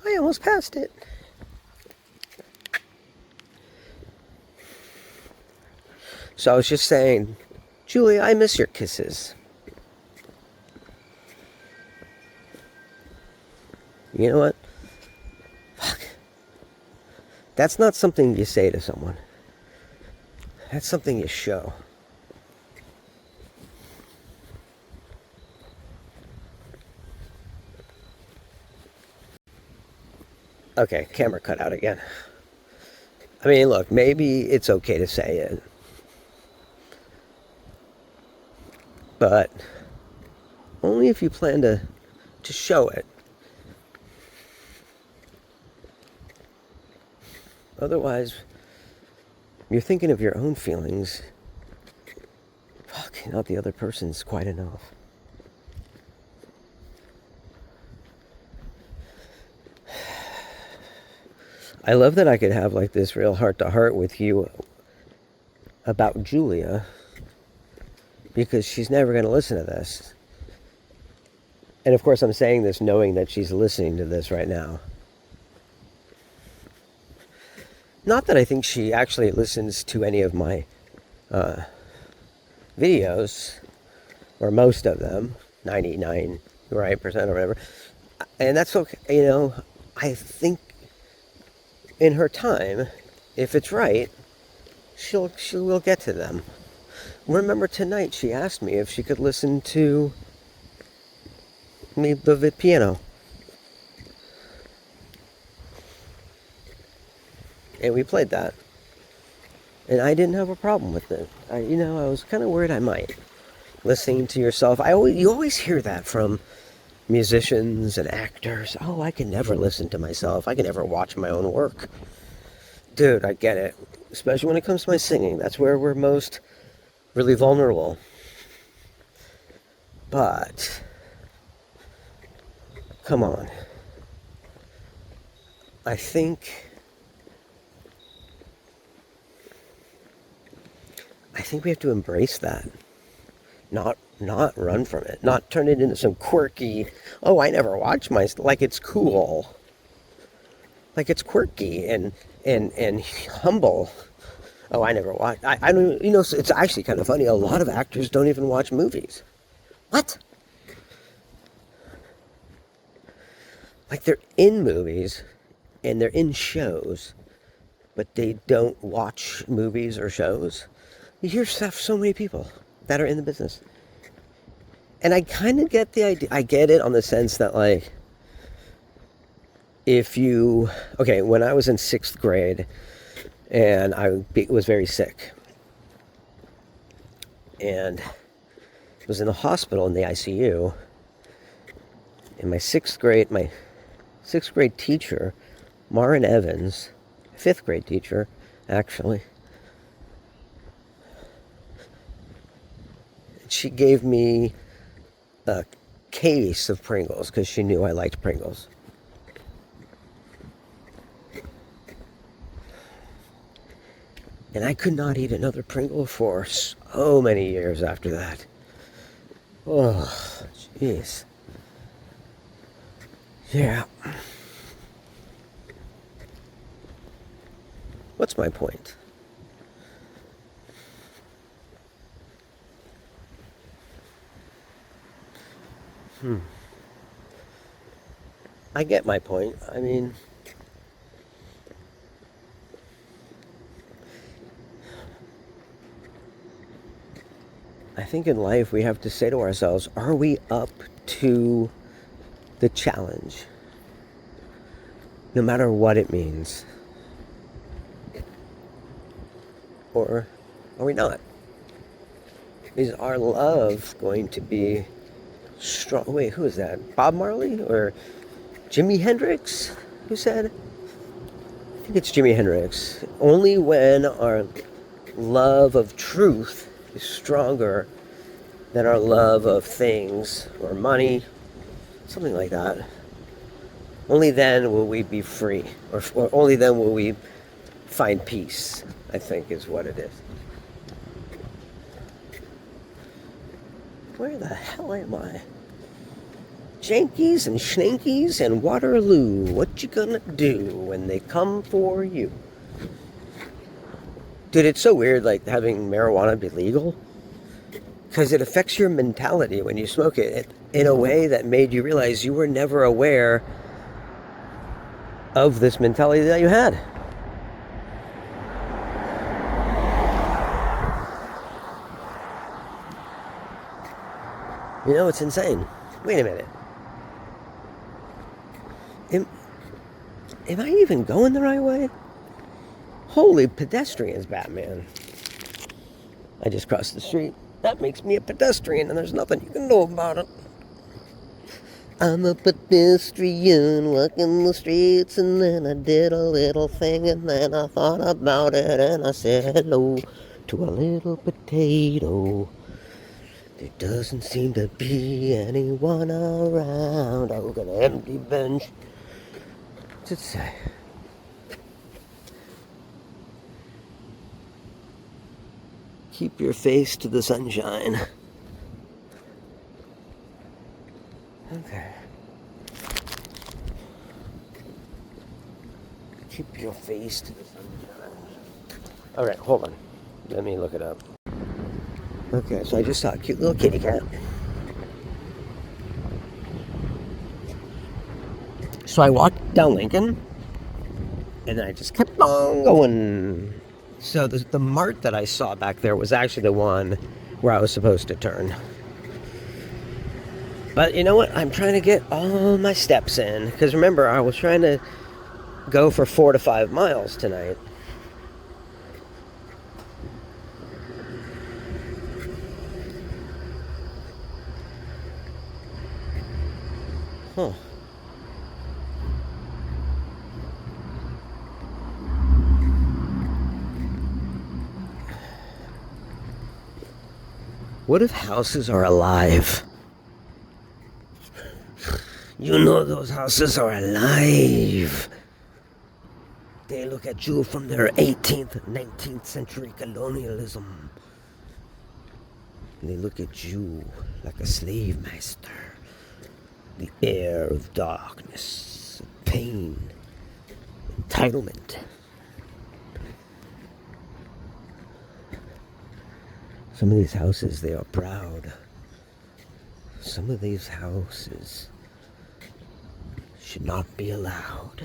I almost passed it. So I was just saying, Julia, I miss your kisses. You know what? Fuck. That's not something you say to someone. That's something you show. Okay, camera cut out again. I mean, look, maybe it's okay to say it, but only if you plan to show it. Otherwise, you're thinking of your own feelings. Fuck, not the other person's quite enough. I love that I could have like this real heart to heart with you about Julia, because she's never going to listen to this. And of course, I'm saying this knowing that she's listening to this right now. Not that I think she actually listens to any of my videos, or most of them, 99% or whatever. And that's okay. You know, I think in her time, if it's right, she will get to them. Remember tonight she asked me if she could listen to me the piano. And we played that. And I didn't have a problem with it. I was kind of worried I might. Listening to yourself. You always hear that from musicians and actors. Oh, I can never listen to myself. I can never watch my own work. Dude, I get it. Especially when it comes to my singing. That's where we're most really vulnerable. But, come on. I think we have to embrace that. Not run from it. Not turn it into some quirky, oh, I never watch my, like it's cool. Like it's quirky and humble. Oh, I never watch. I don't, it's actually kind of funny. A lot of actors don't even watch movies. What? Like they're in movies and they're in shows, but they don't watch movies or shows. You hear stuff so many people that are in the business. And I kind of get the idea. I get it on the sense that, like, when I was in 6th grade and I was very sick and was in the hospital in the ICU, and my 6th grade teacher, Marin Evans, 5th grade teacher, actually, she gave me a case of Pringles because she knew I liked Pringles. And I could not eat another Pringle for so many years after that. Oh, jeez. Yeah. What's my point? I get my point. I mean, I think in life we have to say to ourselves, are we up to the challenge? No matter what it means. Or are we not? Is our love going to be strong? Wait, who is that? Bob Marley or Jimi Hendrix? Who said? I think it's Jimi Hendrix. Only when our love of truth is stronger than our love of things or money, something like that. Only then will we be free, or only then will we find peace, I think is what it is. Where the hell am I? Jankies and Schnankies and Waterloo. What you gonna do when they come for you? Dude, it's so weird, like, having marijuana be legal. Because it affects your mentality when you smoke it in a way that made you realize you were never aware of this mentality that you had. You know, it's insane. Wait a minute. Am I even going the right way? Holy pedestrians, Batman. I just crossed the street. That makes me a pedestrian, and there's nothing you can do about it. I'm a pedestrian walking the streets, and then I did a little thing, and then I thought about it, and I said hello to a little potato. There doesn't seem to be anyone around. I got an empty bench. What's it say? Keep your face to the sunshine. Okay. Keep your face to the sunshine. Alright, hold on. Let me look it up. Okay, so I just saw a cute little kitty cat. So I walked down Lincoln, and then I just kept on going. So the mart that I saw back there was actually the one where I was supposed to turn. But you know what? I'm trying to get all my steps in. Because remember, I was trying to go for 4 to 5 miles tonight. Huh. What if houses are alive? You know those houses are alive. They look at you from their 18th, 19th century colonialism. They look at you like a slave master. The air of darkness, pain, entitlement. Some of these houses, they are proud. Some of these houses should not be allowed.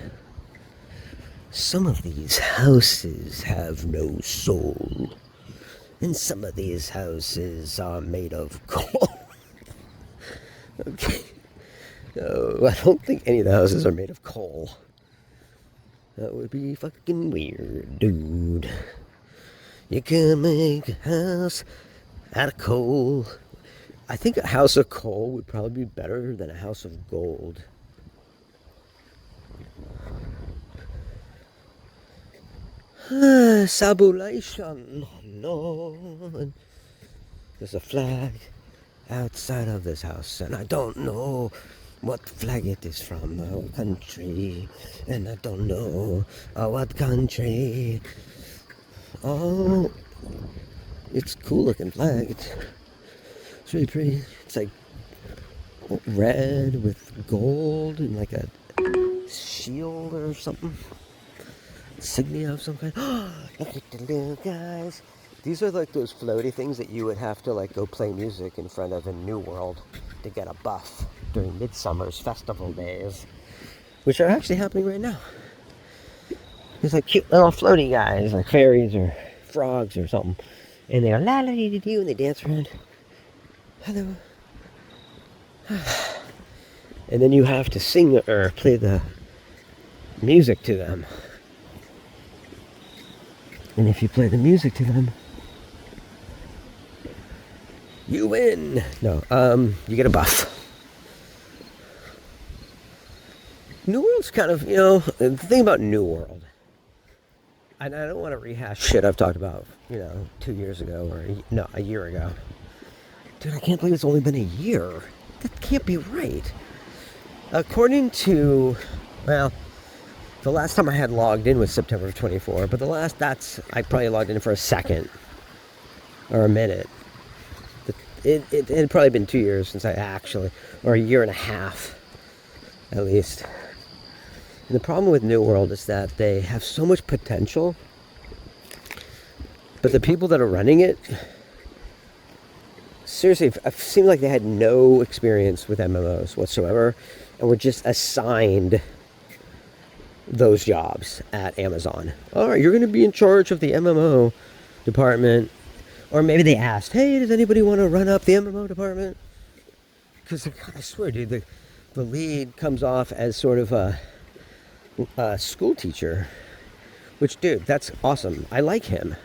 Some of these houses have no soul. And some of these houses are made of coal. Okay. No, I don't think any of the houses are made of coal. That would be fucking weird, dude. You can make a house out of coal. I think a house of coal would probably be better than a house of gold. Sabulation. No. There's a flag outside of this house, and I don't know what flag it is from, what country, and I don't know what country. Oh, it's a cool looking flag. It's really pretty. It's like red with gold and like a shield or something. Insignia of some kind. Look at the little guys. These are like those floaty things that you would have to like go play music in front of in New World to get a buff during Midsummer's festival days, which are actually happening right now. There's like cute little floaty guys, like fairies or frogs or something, and they're la la dee dee and they dance around. Hello. And then you have to sing or play the music to them. And if you play the music to them, you win. No, you get a buff. New World's kind of, the thing about New World, and I don't want to rehash shit I've talked about, 2 years ago or, a year ago. Dude, I can't believe it's only been a year. That can't be right. According to, the last time I had logged in was September of 24, but I probably logged in for a second or a minute. It had probably been 2 years since I actually, or a year and a half at least. And the problem with New World is that they have so much potential, but the people that are running it, seriously, it seemed like they had no experience with MMOs whatsoever, and were just assigned those jobs at Amazon. All right, you're going to be in charge of the MMO department. Or maybe they asked, hey, does anybody want to run up the MMO department? Because I swear, dude, the lead comes off as sort of school teacher, which, dude, that's awesome. I like him.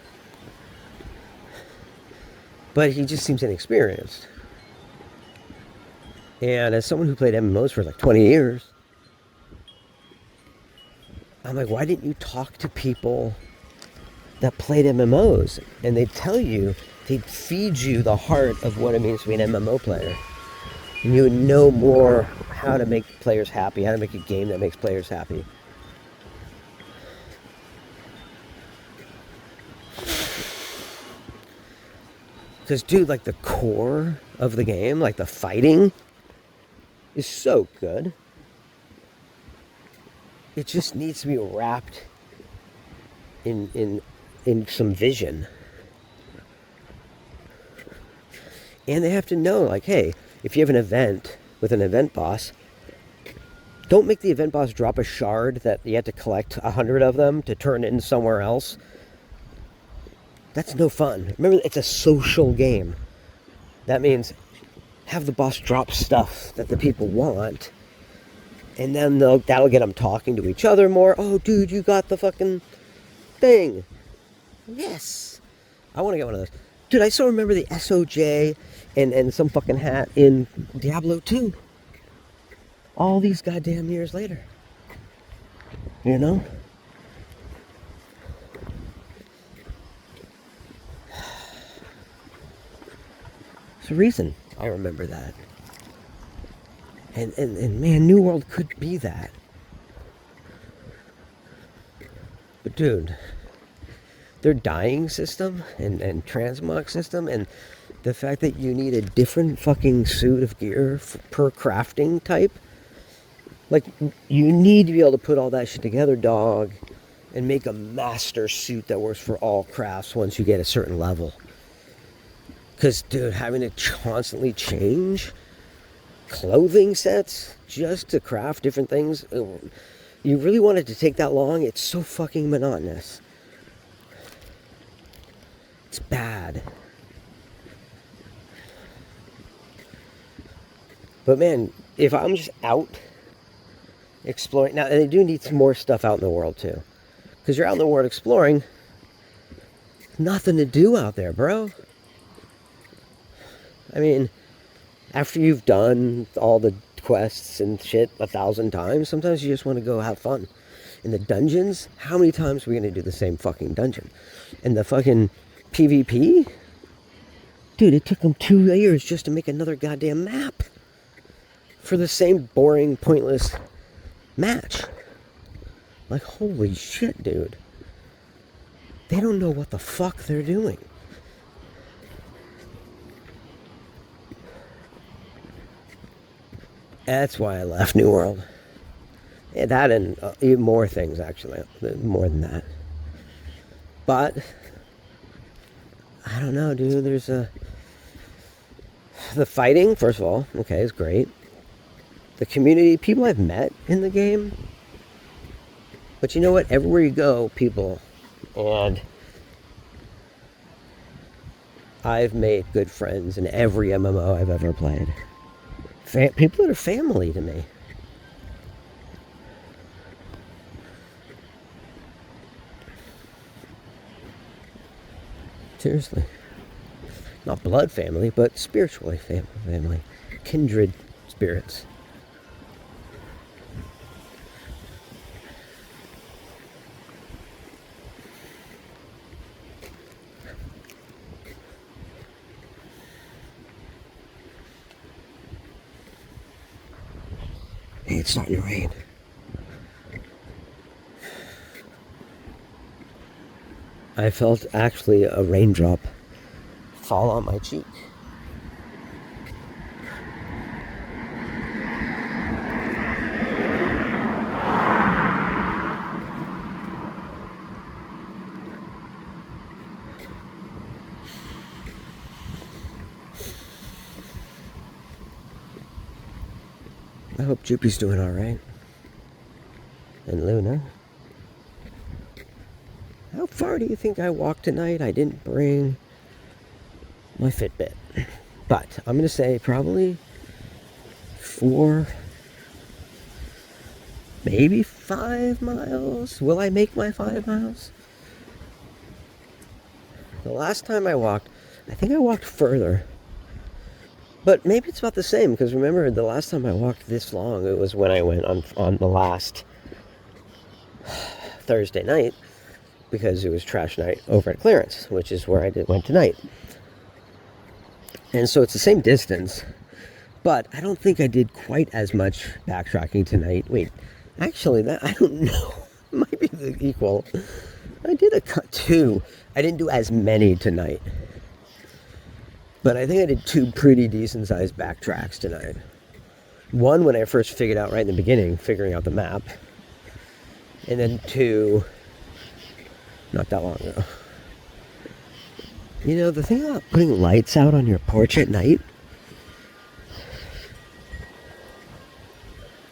But he just seems inexperienced. And as someone who played MMOs for like 20 years, I'm like, why didn't you talk to people that played MMOs? And they'd tell you, they'd feed you the heart of what it means to be an MMO player. And you would know more how to make players happy, how to make a game that makes players happy. Because, dude, like the core of the game, like the fighting, is so good. It just needs to be wrapped in some vision. And they have to know, like, hey, if you have an event with an event boss, don't make the event boss drop a shard that you have to collect 100 of them to turn in somewhere else. That's no fun. Remember, it's a social game. That means have the boss drop stuff that the people want, and then that'll get them talking to each other more. Oh, dude, you got the fucking thing. Yes. I want to get one of those. Dude, I still remember the SOJ and some fucking hat in Diablo 2. All these goddamn years later. You know? There's a reason I remember that. And man, New World could be that. But dude, their dying system and transmog system, and the fact that you need a different fucking suit of gear per crafting type, like, you need to be able to put all that shit together, dog, and make a master suit that works for all crafts once you get a certain level. Because, dude, having to constantly change clothing sets just to craft different things, you really want it to take that long? It's so fucking monotonous. It's bad. But man, if I'm just out exploring, now they do need some more stuff out in the world too, because you're out in the world exploring, nothing to do out there, bro. I mean, after you've done all the quests and shit 1,000 times, sometimes you just want to go have fun. In the dungeons, how many times are we going to do the same fucking dungeon? And the fucking PvP? Dude, it took them 2 years just to make another goddamn map for the same boring, pointless match. Like, holy shit, dude. They don't know what the fuck they're doing. That's why I left New World. Yeah, that and even more things, actually. More than that. But, I don't know, dude. There's the fighting, first of all, okay, is great. The community, people I've met in the game. But you know what? Everywhere you go, people. And I've made good friends in every MMO I've ever played. People that are family to me. Seriously. Not blood family, but spiritually family. Kindred spirits. Hey, it's starting to rain. I felt actually a raindrop fall on my cheek. I hope Juppy's doing alright. And Luna. How far do you think I walked tonight? I didn't bring my Fitbit. But I'm going to say probably 4 maybe 5 miles. Will I make my 5 miles? The last time I walked, I think I walked further. But maybe it's about the same, because remember, the last time I walked this long, it was when I went on the last Thursday night, because it was trash night over at Clearance, which is where I went tonight. And so it's the same distance, but I don't think I did quite as much backtracking tonight. Wait, actually, that I don't know. Might be the equal. I did a cut too. I didn't do as many tonight, but I think I did 2 pretty decent sized backtracks tonight. One when I first figured out right in the beginning, figuring out the map, and then 2 not that long ago. You know, the thing about putting lights out on your porch at night,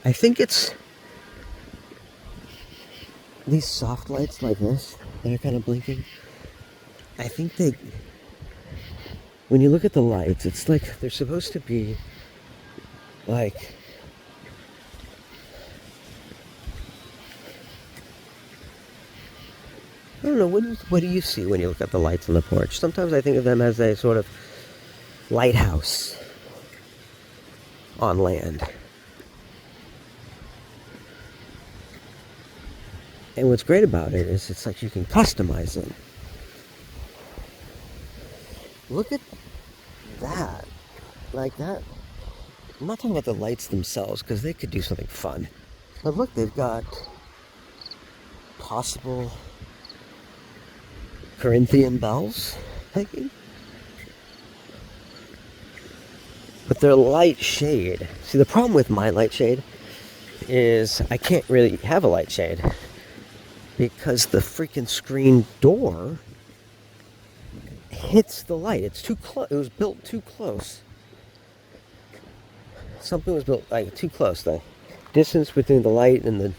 I think it's these soft lights like this that are kind of blinking. I think when you look at the lights, it's like they're supposed to be like, I don't know, what do you see when you look at the lights on the porch? Sometimes I think of them as a sort of lighthouse on land. And what's great about it is it's like you can customize them. Look at that. Like that. I'm not talking about the lights themselves, because they could do something fun. But look, they've got possible Corinthian bells, I think. But they're light shade. See, the problem with my light shade is I can't really have a light shade, because the freaking screen door hits the light. It's too close. It was built too close. Something was built like too close. The distance between the light and the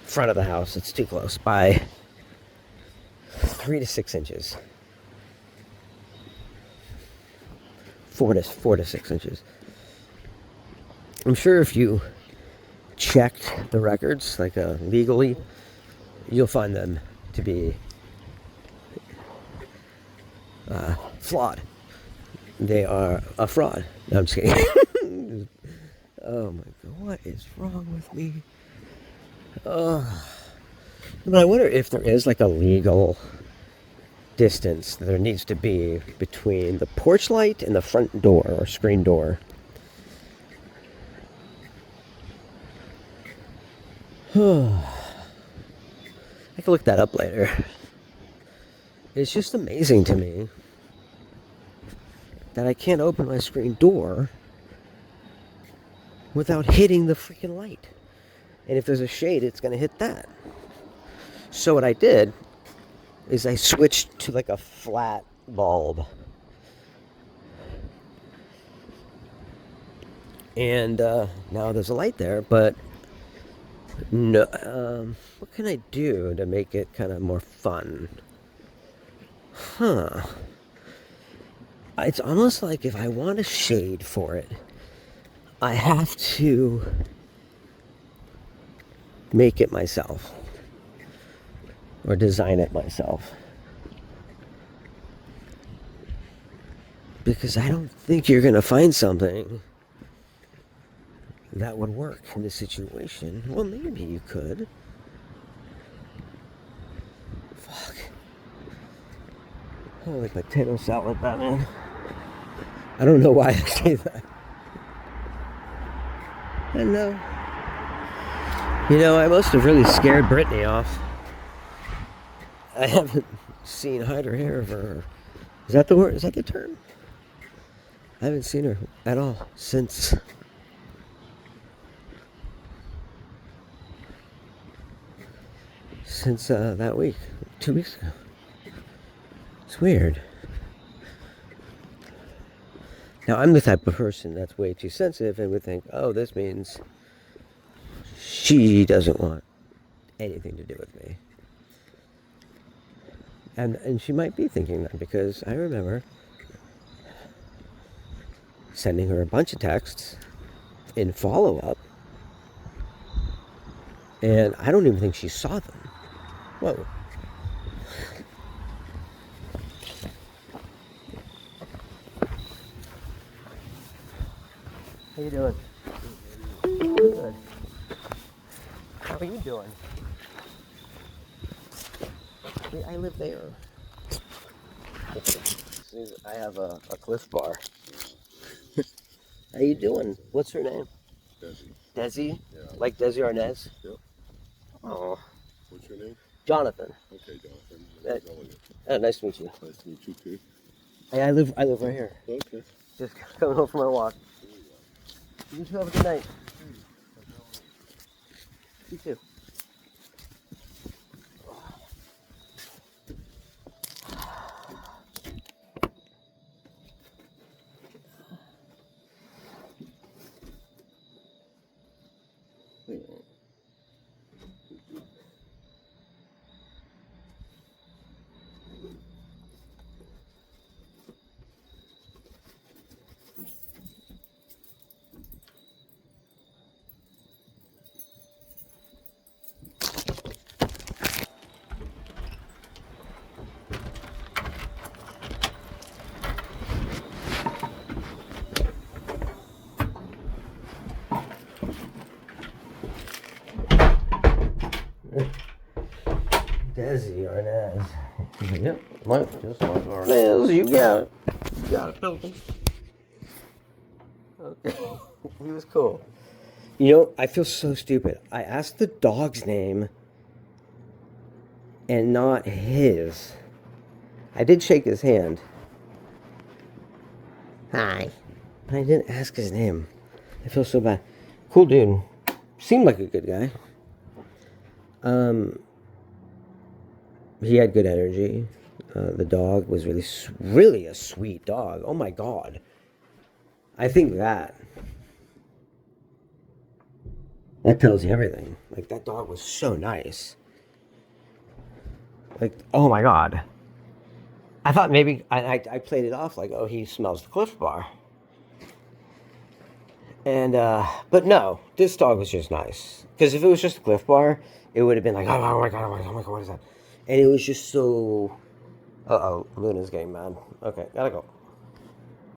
front of the house, it's too close by 3 to 6 inches. 4 to 6 inches. I'm sure if you checked the records, like legally, you'll find them to be flawed. They are a fraud. No, I'm just kidding. Oh my God, what is wrong with me? But I wonder if there is like a legal distance that there needs to be between the porch light and the front door or screen door. I can look that up later. It's just amazing to me that I can't open my screen door without hitting the freaking light. And if there's a shade, it's going to hit that. So what I did is I switched to like a flat bulb. And now there's a light there, but no. What can I do to make it kind of more fun? It's almost like if I want a shade for it, I have to make it myself or design it myself, because I don't think you're going to find something that would work in this situation. Well, maybe you could. Fuck. I like potato salad, Batman. I don't know why I say that. I know. You know, I must have really scared Brittany off. I haven't seen hide or hair of her. Is that the word? Is that the term? I haven't seen her at all since that week, 2 weeks ago. It's weird. Now, I'm the type of person that's way too sensitive and would think, oh, this means she doesn't want anything to do with me. And she might be thinking that, because I remember sending her a bunch of texts in follow-up And I don't even think she saw them. Whoa. How you doing? Good. How are you doing? Wait, I live there. I have a Cliff Bar. How you doing? What's her name? Desi. Desi? Yeah. Like Desi Arnaz? Yep. Oh. What's your name? Jonathan. Okay, Jonathan. Nice to meet you. Nice to meet you. Nice to meet you too. Hey, I live right here. Okay. Just coming home from my walk. You two have a good night. You too. Wait a minute. Desi Arnaz. Yep. Just like Arnaz. You got it. You got it, Pilkins. Okay. He was cool. You know, I feel so stupid. I asked the dog's name and not his. I did shake his hand. Hi. But I didn't ask his name. I feel so bad. Cool dude. Seemed like a good guy. He had good energy. The dog was really a sweet dog. Oh my God. I think that tells you everything. Like, that dog was so nice. Like, oh my God. I thought maybe I played it off like, oh, he smells the Cliff Bar. And, but no, this dog was just nice. Because if it was just a Cliff Bar, it would have been like, oh my God, what is that? And it was just so... Uh-oh, Luna's getting mad. Okay, gotta go.